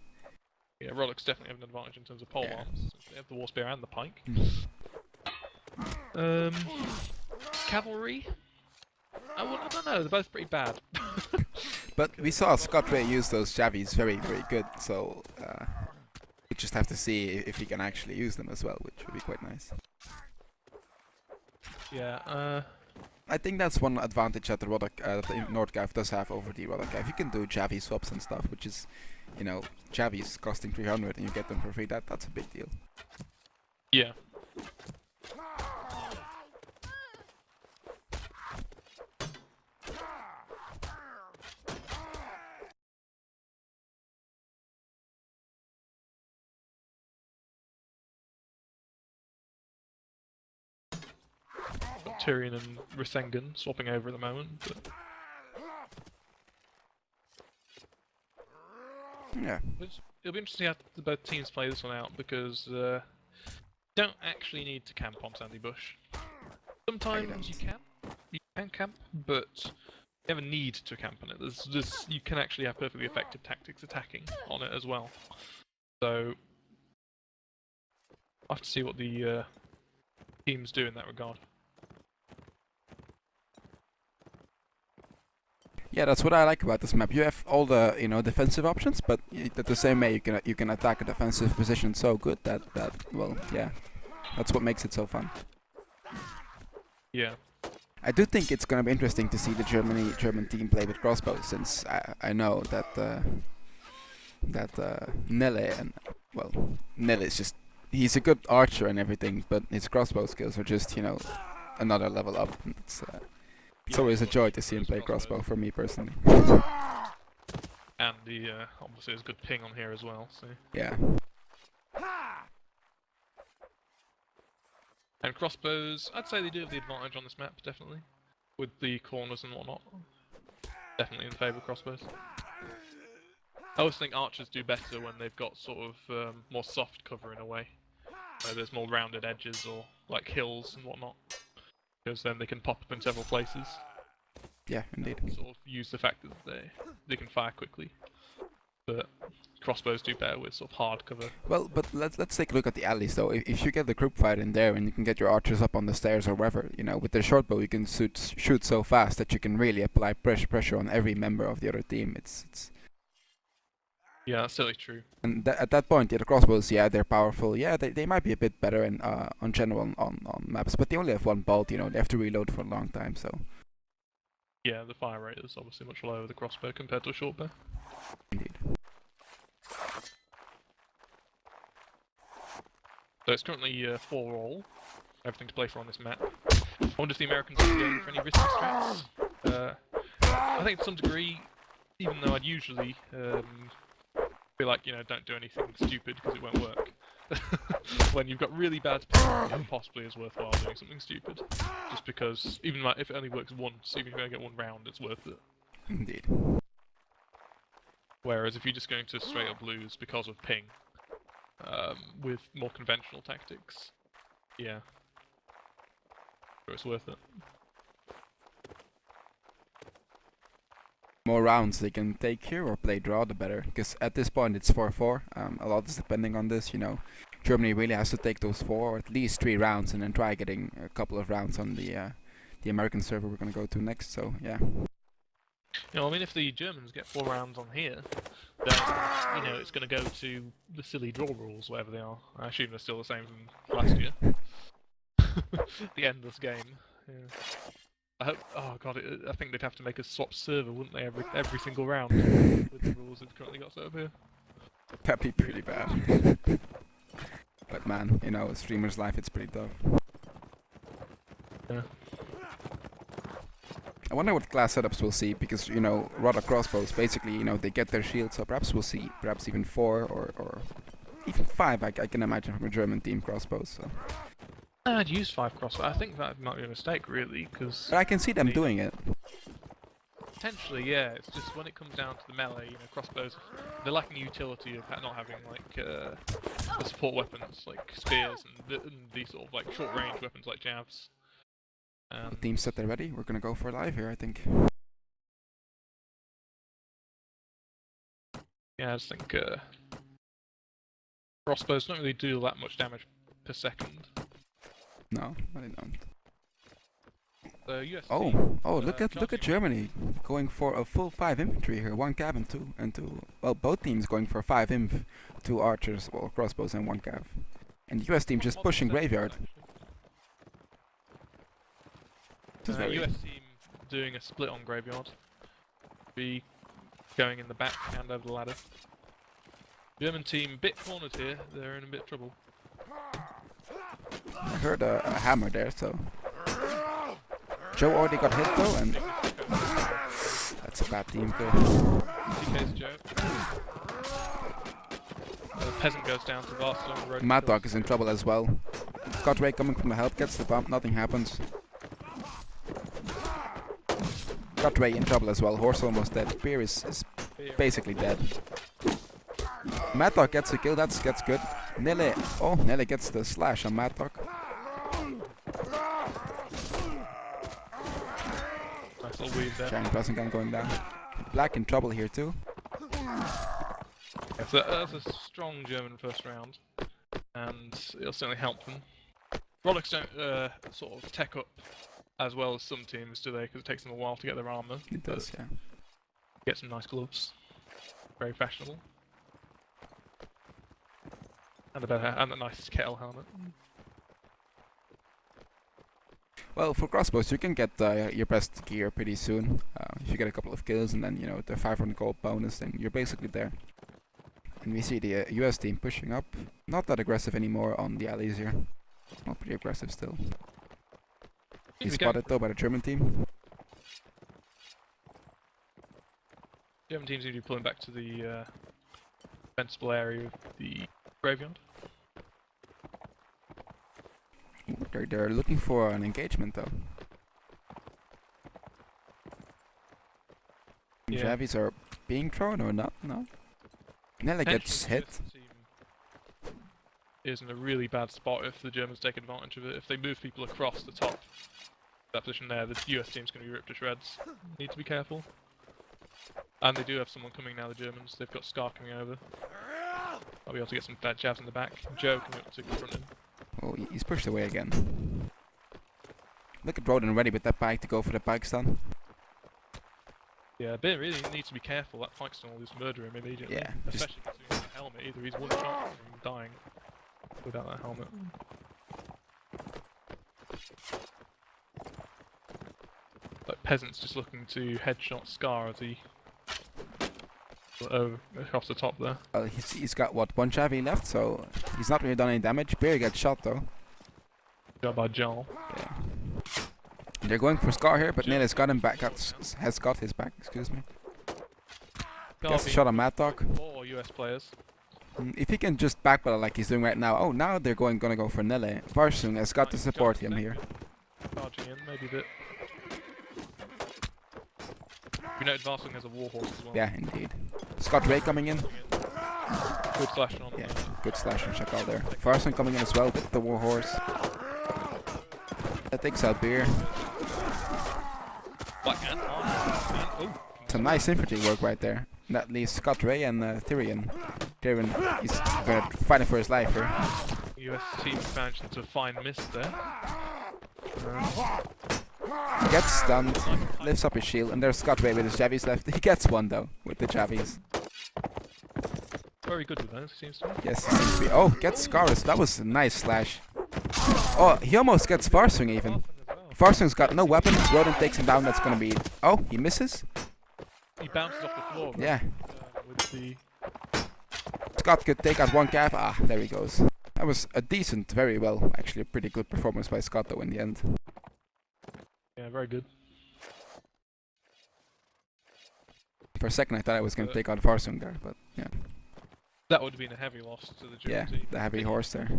Yeah, Rolex definitely have an advantage in terms of pole arms, since they have the war spear and the pike. Cavalry? I don't know, they're both pretty bad. But we saw Scott Ray use those javies very, very good, so we just have to see if he can actually use them as well, which would be quite nice. Yeah, I think that's one advantage that the Nordgav does have over the Roddock. You can do Javi swaps and stuff, which is, you know, Javis costing 300 and you get them for free. That's a big deal. yeah. Got Tyrion and Rasengan swapping over at the moment, but Yeah. it'll be interesting how both teams play this one out because you don't actually need to camp on Sandy Bush. Sometimes you can camp, but you have a need to camp on it. You can actually have perfectly effective tactics attacking on it as well. So I'll have to see what the teams do in that regard. Yeah, that's what I like about this map. You have all the defensive options, but at the same way you can attack a defensive position so good that well, yeah, that's what makes it so fun. Yeah. I do think it's gonna be interesting to see the German team play with crossbows, since I know that Nelle Nelle is just, he's a good archer and everything, but his crossbow skills are just another level up. And it's always a joy to see him play crossbow for me personally. And the obviously there's good ping on here as well. So yeah. And crossbows, I'd say they do have the advantage on this map, definitely. With the corners and whatnot. Definitely in favour of crossbows. I always think archers do better when they've got sort of more soft cover in a way. Where there's more rounded edges or like hills and whatnot. Because then they can pop up in several places. Yeah, indeed. Sort of use the fact that they can fire quickly. But crossbows do better with sort of hard cover. Well, but let's take a look at the alleys though. If you get the group fight in there and you can get your archers up on the stairs or wherever, with the short bow you can shoot so fast that you can really apply pressure on every member of the other team. It's Yeah, that's certainly true. And at that point, the crossbows, yeah, they're powerful. Yeah, they might be a bit better in on general on maps, but they only have one bolt. They have to reload for a long time. So yeah, the fire rate is obviously much lower with the crossbow compared to a short bow. Indeed. So it's currently 4-all. Everything to play for on this map. I wonder if the Americans are going for any risky strats. I think to some degree, even though I'd usually be like, don't do anything stupid because it won't work. When you've got really bad ping, it possibly is worthwhile doing something stupid. Just because, even if it only works once, even if you only get one round, it's worth it. Indeed. Whereas if you're just going to straight up lose because of ping, with more conventional tactics, yeah, sure it's worth it. More rounds they can take here or play draw, the better. Because at this point it's 4-4. A lot is depending on this, you know. Germany really has to take those 4 or at least 3 rounds and then try getting a couple of rounds on the American server we're gonna go to next. So yeah. You know, I mean, if the Germans get 4 rounds on here, then you know it's going to go to the silly draw rules, whatever they are. I assume they're still the same from last year. The endless game. Yeah. I hope. Oh god, I think they'd have to make a swap server, wouldn't they? Every single round with the rules they've currently got set up here. That'd be pretty bad. But man, you know, streamer's life, it's pretty tough. Yeah. I wonder what class setups we'll see, because, you know, Rada crossbows, basically, you know, they get their shield, so perhaps we'll see, perhaps even 4 or even 5, I can imagine, from a German team crossbows, so. I'd use 5 crossbows. I think that might be a mistake, really, because... But I can see them doing it. Potentially, yeah, it's just when it comes down to the melee, you know, crossbows, they're lacking utility of not having, like, the support weapons, like spears, and these sort of, like, short-range weapons like jabs. The team set there ready. We're gonna go for live here, I think. Yeah, I just think crossbows don't really do that much damage per second. No, they don't. The U.S. Oh, team, look at Germany going for a full 5 infantry here, 1 cav and two. Well, both teams going for 5 inf, 2 archers, well, crossbows and 1 cav, and the U.S. team just pushing graveyard. US team doing a split on graveyard. Be going in the back and over the ladder. German team a bit cornered here, they're in a bit of trouble. I heard a hammer there, so... Joe already got hit though, and... That's a bad team kill. TK's Joe. The peasant goes down to Varston on the road. Mad Dog is in trouble as well. Got Ray coming from the help, gets the bump, nothing happens. Got Ray in trouble as well, Horse almost dead. Spear is basically dead. Mad Dog gets a kill, that's good. Nele gets the slash on Mad Dog. Nice little weave there. Giant pressing gun going down. Black in trouble here too. Yeah, so that's a strong German first round, and it'll certainly help them. Rollicks don't sort of tech up as well as some teams, do they? Because it takes them a while to get their armor. It does, yeah. Get some nice gloves. Very fashionable. And a nice kettle helmet. Well, for crossbows, you can get your best gear pretty soon. If you get a couple of kills and then, you know, the 500 gold bonus, then you're basically there. And we see the US team pushing up. Not that aggressive anymore on the alleys here. Not pretty aggressive still. He's spotted though by the German team. German teams need to be pulling back to the defensible area of the graveyard. They're looking for an engagement though. Yeah. Javies are being thrown or not? No. Nella gets hit. Is in a really bad spot if the Germans take advantage of it. If they move people across the top, that position there, the US team's going to be ripped to shreds. Need to be careful. And they do have someone coming now, the Germans. They've got Scar coming over. I'll be able to get some bad jabs in the back. Joe coming up to confront him. Oh, he's pushed away again. Look at Roden ready with that bike to go for the bike stun. Yeah, Ben really needs to be careful. That bike stun will just murder him immediately. Yeah, especially considering the helmet. Either he's one shot from dying without that helmet. Like peasants just looking to headshot Scar as he across the top there. Well, he's got what, 1 Javi left, so he's not really done any damage. Bear gets shot though. Good job by John. Yeah. They're going for Scar here, but Nele's got him back. Has got his back. Excuse me. Gets a shot on Mad Dog. 4 US players. If he can just backpedal like he's doing right now. Oh, now they're gonna go for Nele. Varsung has got to support him here. Charging in, maybe a bit. We know Varsung has a warhorse as well. Yeah, indeed. Scott Ray coming in. Good slashing on. Yeah, good slash from Chacal there. Farson coming in as well with the Warhorse. That takes out Beer. Black hand. Oh. Some nice infantry work right there. That leaves Scott Ray and Tyrion. Tyrion is fighting for his life here. US team managed to find miss there. Gets stunned, lifts up his shield, and there's Scott Ray with his javies left. He gets one though, with the javies. Very good with those, seems to be. Yes, he seems to be. Oh, gets Scarus. That was a nice slash. Oh, he almost gets Farsung even. Farsung's got no weapon. Rodin takes him down. That's gonna be. Oh, he misses. He bounces off the floor. Yeah. With the. Scott could take out one cap. Ah, there he goes. That was a decent, very well, actually a pretty good performance by Scott though in the end. Yeah, very good. For a second I thought I was going to take out Farsung there, but yeah. That would have been a heavy loss to the German team. Yeah, the heavy horse there.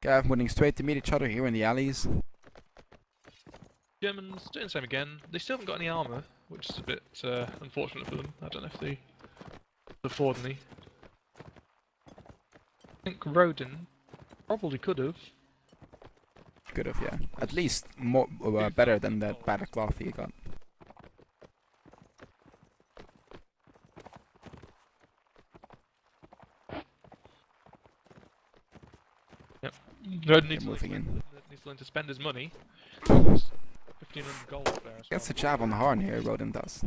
Gav winning straight to meet each other here in the alleys. Germans doing the same again. They still haven't got any armour, which is a bit unfortunate for them. I don't know if they afford any. I think Rodin probably could have. Could have, yeah. At least more better than that battle cloth he got. Yep. Rodin needs to learn to spend his money. 1,500 gold there as Gets well. a jab on the horn here, Rodin does.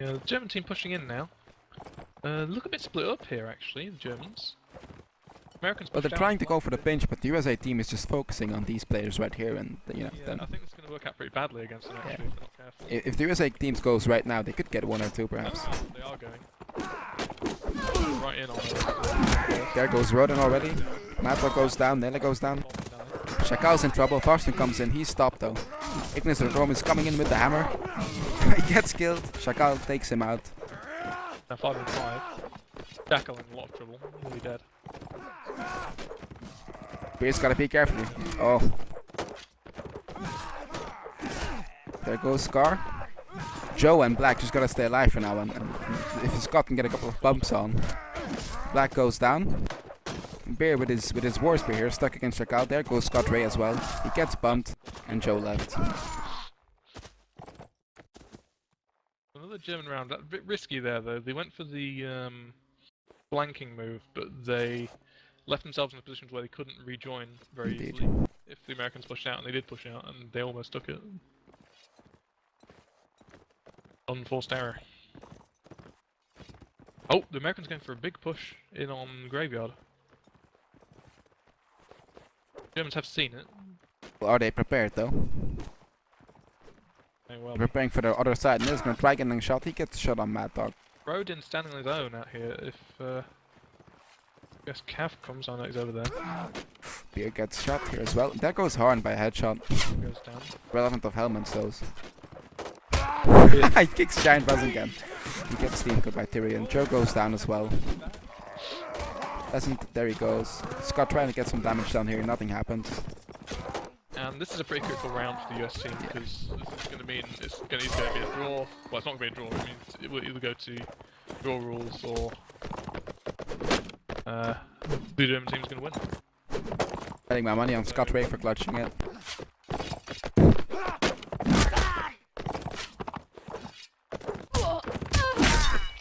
Yeah, the German team pushing in now. Look a bit split up here actually, the Germans. Americans Well, they're pushed trying out to go for the pinch, but the USA team is just focusing on these players right here, and you know. Yeah, Then I think it's going to work out pretty badly against them actually if they're not careful. if the USA teams goes right now, they could get one or two perhaps. Oh, they are going. Right in on it. There goes Rodin already. Matlock goes down, Nella goes down. Chacal's in trouble, Farston comes in, he's stopped though. Ignis of Rome is coming in with the hammer. He gets killed, Chacal takes him out. Now 5 and 5. Jackal in a lot of trouble, nearly dead. Beer's gotta be careful. Oh. There goes Scar. Joe and Black just gotta stay alive for now, and if Scott can get a couple of bumps on. Black goes down. Beer with his war spear here, stuck against Chacal. There goes Scott Ray as well. He gets bumped, and Joe left. Another German round, a bit risky there though. They went for the flanking move, but they left themselves in a position where they couldn't rejoin very easily. If the Americans pushed out, and they did push out, and they almost took it. Unforced error. Oh, the Americans going for a big push in on Graveyard. Germans have seen it. Well, are they prepared though? Well, Preparing for the other side. Nils gonna try getting a shot. He gets shot on Mad Dog. Rodin standing on his own out here. If I guess Cav comes, I know he's over there. Beer gets shot here as well. There goes Horn by a headshot. Goes down. Relevant of helmets those. He kicks Giant Buzz again. He gets steam cut by Tyrion. Joe goes down as well. There he goes. Scott trying to get some damage down here. Nothing happens. And this is a pretty critical round for the US team because this is going to mean it's going to either be a draw. Well, it's not going to be a draw. It means it will either go to draw rules or the German team's going to win. Betting my money on Scott Ray for clutching it.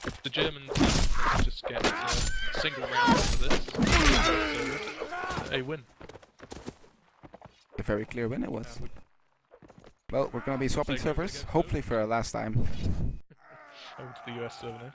If the German team can just get a single round after this, a win. A very clear win it was. Well, we're gonna be swapping servers, hopefully for our last time. Over to the US server now.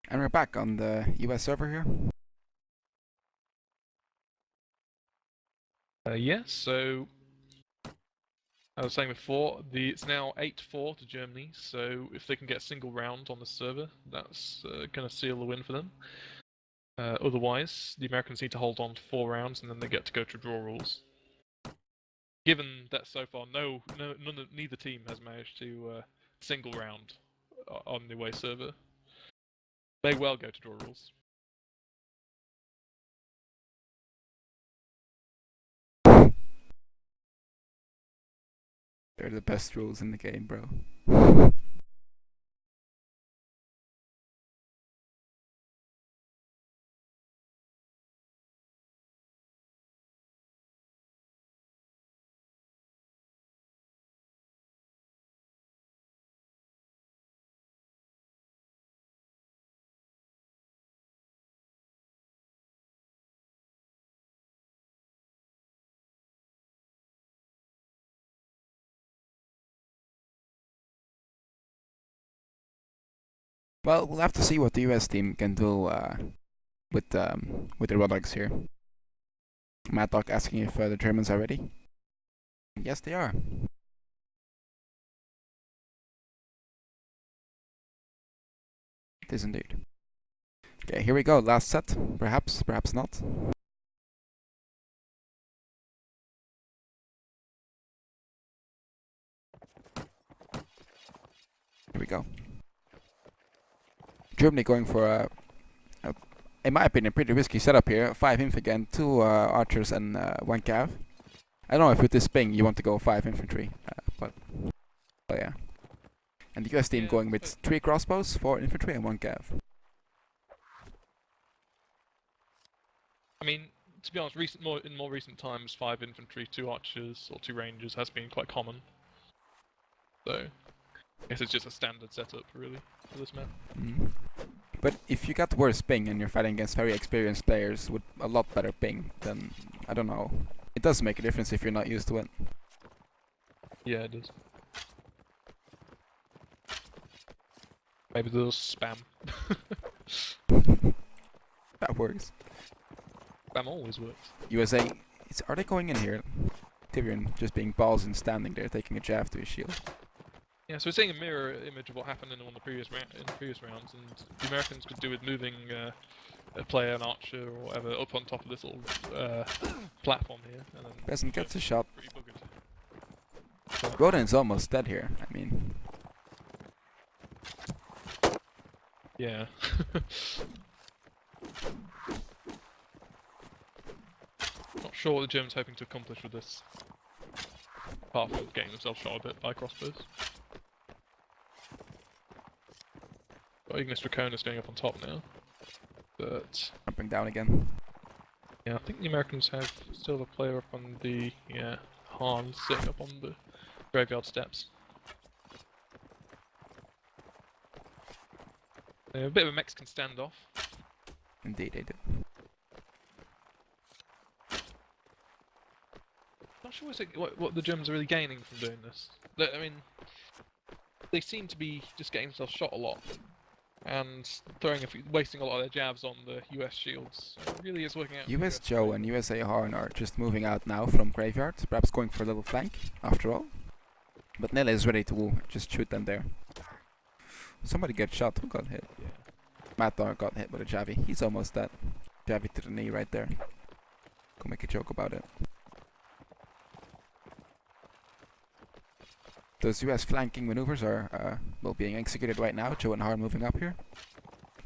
And we're back on the US server here. Yes, so I was saying before, it's now 8-4 to Germany, so if they can get a single round on the server, that's going to seal the win for them. Otherwise, the Americans need to hold on to 4 rounds and then they get to go to draw rules. Given that so far neither team has managed to single round on the away server, may well go to draw rules. They're the best rules in the game, bro. Well, we'll have to see what the US team can do with the Rolex here. Mad Dog asking if the Germans are ready. Yes, they are. It is indeed. Okay, here we go. Last set. Perhaps, perhaps not. Here we go. Germany going for a in my opinion, pretty risky setup here. 5 inf again, 2 archers and 1 cav. I don't know if with this ping you want to go 5 infantry, but oh yeah. And the US team going with 3 crossbows, 4 infantry and 1 cav. I mean, to be honest, in more recent times, 5 infantry, 2 archers, or 2 rangers has been quite common. So, I guess it's just a standard setup, really, for this map. But if you got worse ping and you're fighting against very experienced players with a lot better ping, then, I don't know. It does make a difference if you're not used to it. Yeah, it does. Maybe they'll spam. That works. Spam always works. U.S.A. Are they going in here? Tyrion just being balls and standing there, taking a jab to his shield. Yeah, so we're seeing a mirror image of what happened in one of the previous rounds, and the Americans could do with moving a player, an archer, or whatever, up on top of this little platform here. And then Peasant gets a shot. pretty buggered. Rodin's almost dead here. I mean, yeah. Not sure what the Germans hoping to accomplish with this, apart from getting themselves shot a bit by crossbows. Got Ignis Draconis going up on top now, but jumping down again. yeah, I think the Americans still have a player up on the Han sitting up on the graveyard steps. A bit of a Mexican standoff. Indeed, they do. Not sure what the Germans are really gaining from doing this. I mean, they seem to be just getting themselves shot a lot and wasting a lot of their jabs on the US shields. So it really is working out. US Joe and USA Harn are just moving out now from graveyard, perhaps going for a little flank after all. But Nele is ready to just shoot them there. Somebody got shot. Who got hit? Yeah. Matar got hit with a Javi. He's almost dead. Javi to the knee right there. Go make a joke about it. Those US flanking maneuvers are well being executed right now. Joe and Har moving up here.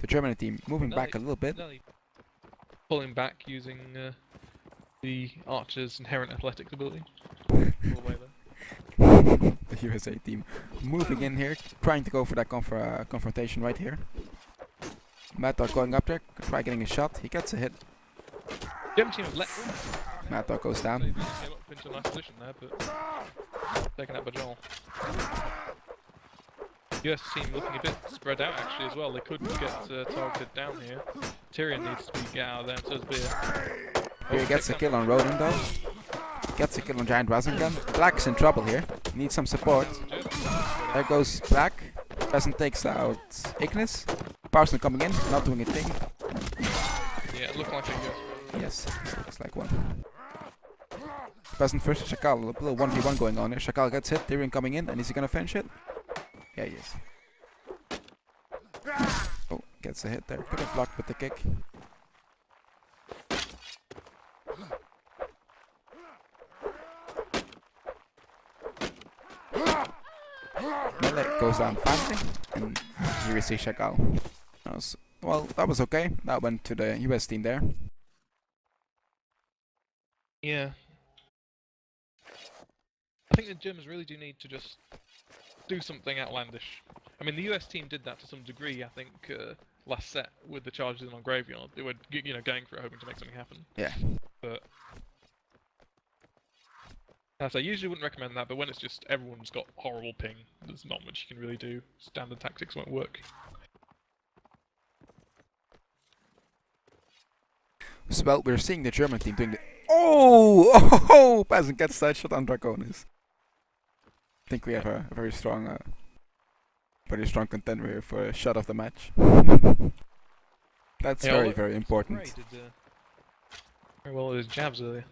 The German team moving back a little bit. Pulling back using the archer's inherent athletic ability. The USA team moving in here, trying to go for that confrontation right here. Mad Dog going up there, try getting a shot. He gets a hit. German team have let Mad Dog goes They down. came up into a nice position there, but taken out by Joel. US team looking a bit spread out actually as well. They could get targeted down here. Tyrion needs to get out of there, and so does Beer. Here he gets a kill on Rodin though. Gets a kill on Giant Rasengan. Black's in trouble here. Needs some support. There goes Black. Peasant takes out Ignis. Parson coming in, not doing a thing. Yeah, it looked like a US. Yes, this looks like one. Peasant versus Shakal. A little 1v1 going on here. Shakal gets hit. Tyrion coming in. And is he gonna finish it? Yeah, he is. Oh, gets a hit there. Could have blocked with the kick. Melee goes down finally. And here we see Shakal. Well, that was okay. That went to the US team there. Yeah. I think the Germans really do need to just do something outlandish. I mean, the US team did that to some degree, I think, last set with the charges on Graveyard. They were, going for it, hoping to make something happen. Yeah. But as I usually wouldn't recommend that, but when it's just everyone's got horrible ping, there's not much you can really do. Standard tactics won't work. So, well, we're seeing the German team doing the... Oh! Peasant gets that shot on Draconis. I think we have a very strong contender here for a shot of the match. That's very important. Did very well with his jabs earlier.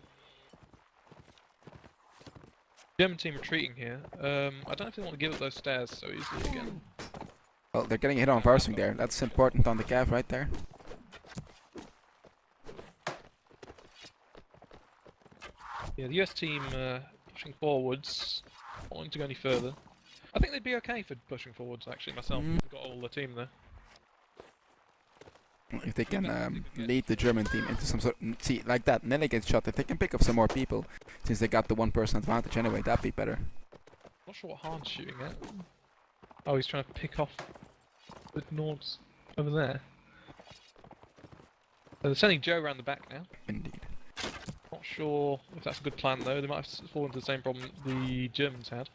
German team retreating here. I don't know if they want to give up those stairs so easily again. Well, they're getting hit on Varsung there. That's important on the Cav right there. Yeah, the US team pushing forwards, not wanting to go any further. I think they'd be okay for pushing forwards, actually, myself. They've got all the team there. If they can lead the German team into some sort of... See, like that, Nelly gets shot. If they can pick up some more people, since they got the one-person advantage anyway, that'd be better. Not sure what Han's shooting at. Oh, he's trying to pick off the Nords over there. So they're sending Joe around the back now. Indeed. Not sure if that's a good plan though. They might have fallen into the same problem the Germans had.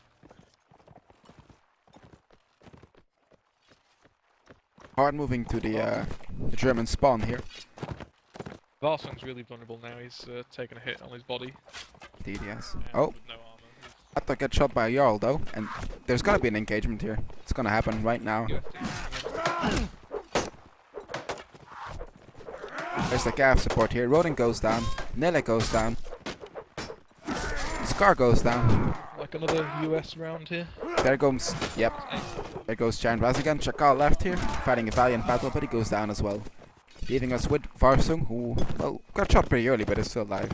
Hard moving to the German spawn here. Varsung's really vulnerable now. He's taken a hit on his body. Indeed, yes. And Oh! with no armor. Had to get shot by a Jarl though, and there's gonna be an engagement here. It's gonna happen right now. There's the Cav support here. Rodin goes down. Nele goes down. Scar goes down. Like another US round here. There goes... Yep. There goes Giant Raz again. Shakal left here, fighting a valiant battle, but he goes down as well. Leaving us with Varsung, who, well, got shot pretty early, but is still alive.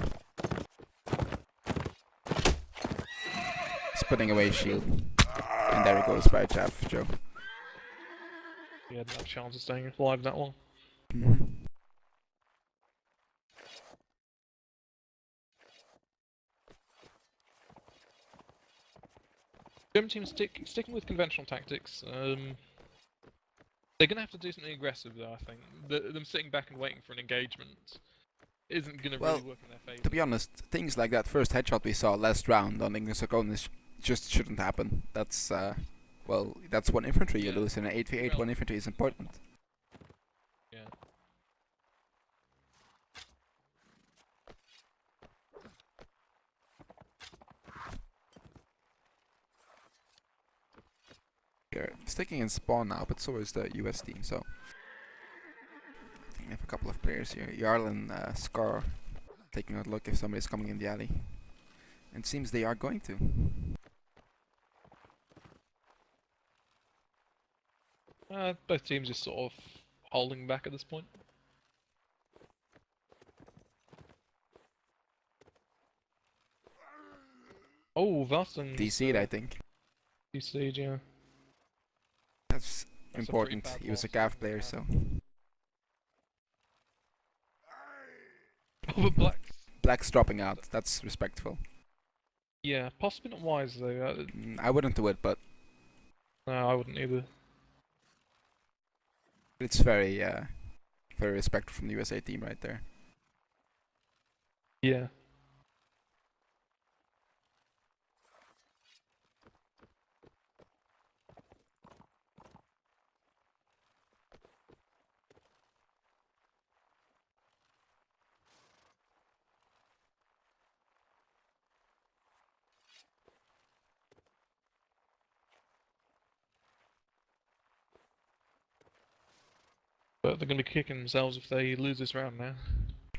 He's putting away his shield. And there he goes by Jeff, Joe. He had no chance of staying alive that long. German team sticking with conventional tactics. They're going to have to do something aggressive though, I think. Them sitting back and waiting for an engagement isn't going to really work in their favour. To be honest, things like that first headshot we saw last round on Ignis Draconis just shouldn't happen. That's, well, that's one infantry you lose. In an 8v8, one infantry is important. Yeah. They're sticking in spawn now, but so is the US team, so... I think we have a couple of players here. Jarl and Scar taking a look if somebody's coming in the alley. And it seems they are going to. Both teams just sort of holding back at this point. Oh, Varsung DC'd, I think. DC'd, yeah. That's important. He was a Cav player, so... Oh, but Black's dropping out. That's respectful. Yeah, possibly not wise though. I wouldn't do it, but... No, I wouldn't either. It's very, very respectful from the U.S.A. team right there. Yeah. But they're going to be kicking themselves if they lose this round now.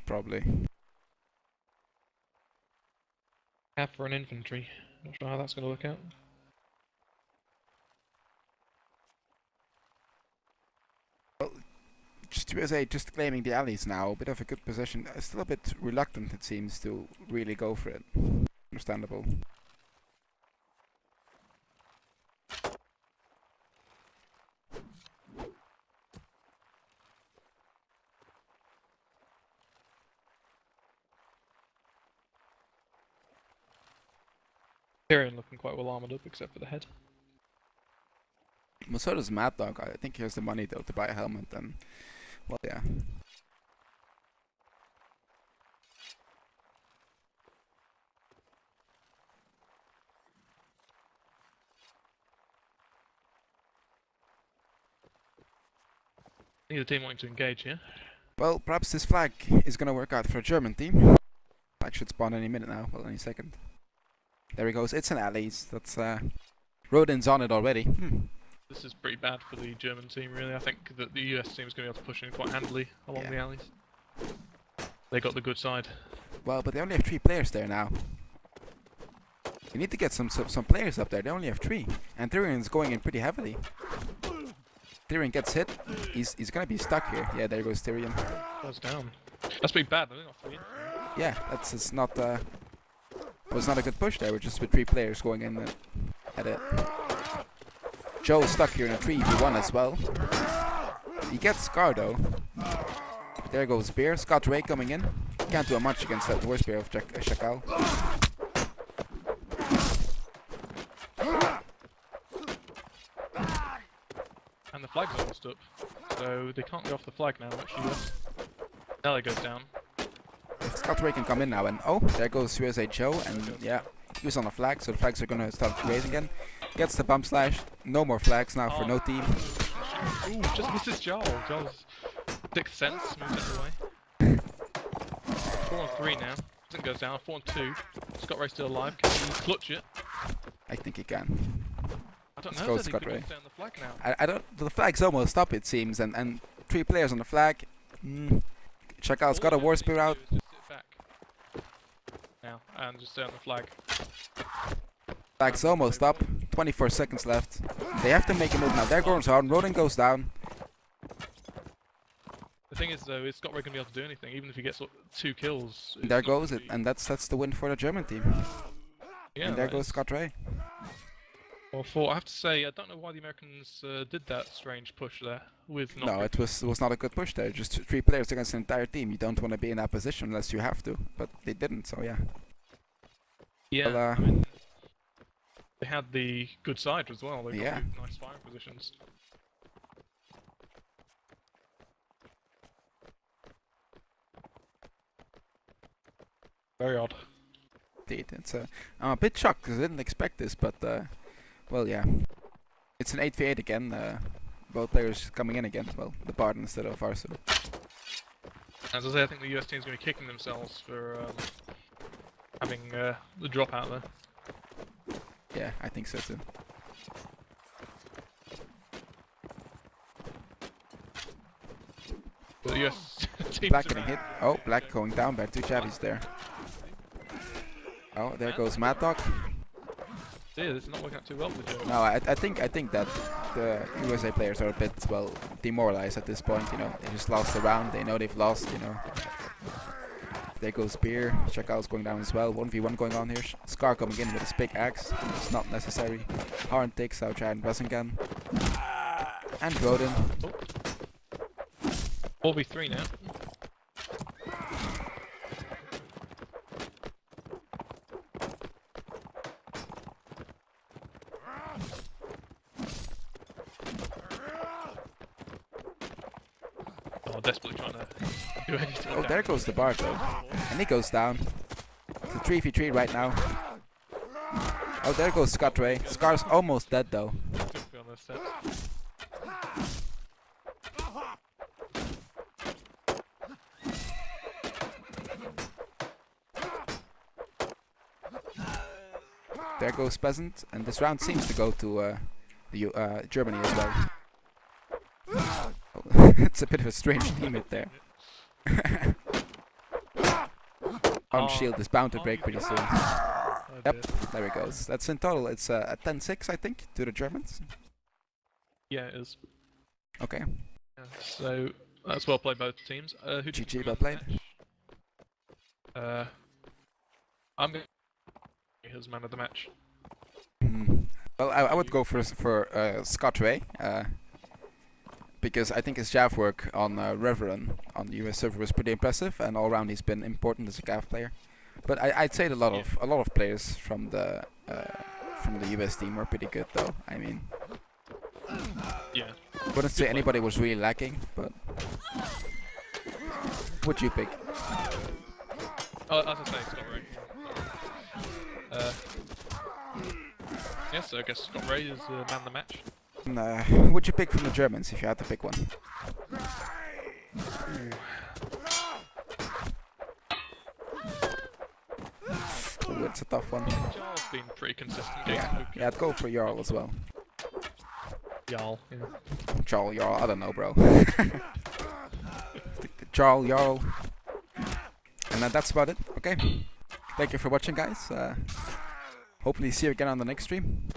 Probably. Half for an infantry. Not sure how that's going to work out. Just U.S.A. just claiming the alleys now, a bit of a good position. Still a bit reluctant, it seems, to really go for it. Understandable. Tyrion looking quite well armoured up, except for the head. Well, so does Mad Dog. I think he has the money, though, to buy a helmet, and... well, yeah. Neither team wanting to engage here. Well, perhaps this flag is gonna work out for a German team. Flag should spawn any minute now, well, any second. There he goes, it's an alleys. That's, Rodin's on it already. This is pretty bad for the German team, really. I think that the US team is going to be able to push in quite handily along the alleys. They got the good side. Well, but they only have 3 players there now. You need to get some players up there. They only have 3, and Tyrion's going in pretty heavily. Tyrion gets hit. He's gonna be stuck here. Yeah, there goes Tyrion. Goes down. That's pretty bad. They're not 3. Yeah, that's it's not. Was not a good push there. We're just with 3 players going in at it. Joe's stuck here in a 3v1 as well. He gets Scar though. There goes Bear. Scott Ray coming in. Can't do much against that worst Bear of Chacal. And the flag's almost up, so they can't get off the flag now, actually. Nelly goes down. Scott Ray can come in now, and oh, there goes U.S.A. Joe, and yeah, he was on the flag, so the flags are gonna start raising again. Gets the bump slash. No more flags now for no team. Ooh, just misses Jarl. Jarl's sixth sense moves it away. 4 on 3 now. Doesn't goes down. 4 on 2. Scott Ray still alive. Can he clutch it? I think he can. I don't Let's know. go Scott Ray. Down the flag now. I don't. The flag's almost up, it seems, and 3 players on the flag. Chacal's got a war spear out. Just sit back now and just stay on the flag. Flag's almost up. 24 seconds left. They have to make a move now. There goes Rodin. Rodin goes down. The thing is, though, is Scott Ray going to be able to do anything, even if he gets 2 kills? There goes it, and that's the win for the German team. Yeah, and there goes Scott Ray. Well, I have to say, I don't know why the Americans did that strange push there with. No, it was not a good push there. Just 3 players against an entire team. You don't want to be in that position unless you have to, but they didn't. So yeah. Yeah. Well, I mean, they had the good side as well. They got nice firing positions. Very odd. Indeed, I'm a bit shocked because I didn't expect this, but well, yeah, it's an 8v8 again. Both players coming in again. Well, the Bard instead of Arsu. As I say, I think the US team's going to be kicking themselves for having the drop out there. Yeah, I think so too. The US team's Black getting hit. Oh, Black going down by 2 Chavies there. Oh, there goes Mad Dog. Yeah, this is not working out too well for the Germans. No, I think that the USA players are a bit, well, demoralized at this point. You know, they just lost the round. They know they've lost. You know. There goes Spear. Chacal's going down as well. 1v1 going on here. Scar coming in with his big axe. It's not necessary. Harn takes out Giant Buzzing and Rodin. 4v3 now. Oh, desperately trying to do anything. Oh, there goes the Bard though. And he goes down. It's a 3v3 right now. Oh, there goes Scott Ray. Scar's almost dead though. On those steps. There goes Peasant, and this round seems to go to Germany as well. Oh, it's a bit of a strange teammate there. Arm shield is bound to break pretty soon. Yep, there it goes. That's in total. It's a 10-6, I think, to the Germans. Yeah, it is. Okay. Yeah, so that's well played, both teams. Who do you GG, think well wins the played. match? I'm going as man of the match. Well, I would go for Scott Ray, because I think his Jav work on Reverend on the US server was pretty impressive, and all around he's been important as a Gav player. But I'd say a lot of players from the US team were pretty good, though. I mean, Yeah. wouldn't say anybody was really lacking, but what'd you pick? Oh, as I say, Scott Ray. Yes, so I guess Scott Ray is man of the match. What'd you pick from the Germans if you had to pick one? Ooh, it's a tough one. Jarl's been pretty consistent games. Yeah, I'd go for Jarl as well. Jarl, yeah. Jarl, I don't know, bro. Jarl. And that's about it. Okay. Thank you for watching, guys. Hopefully see you again on the next stream.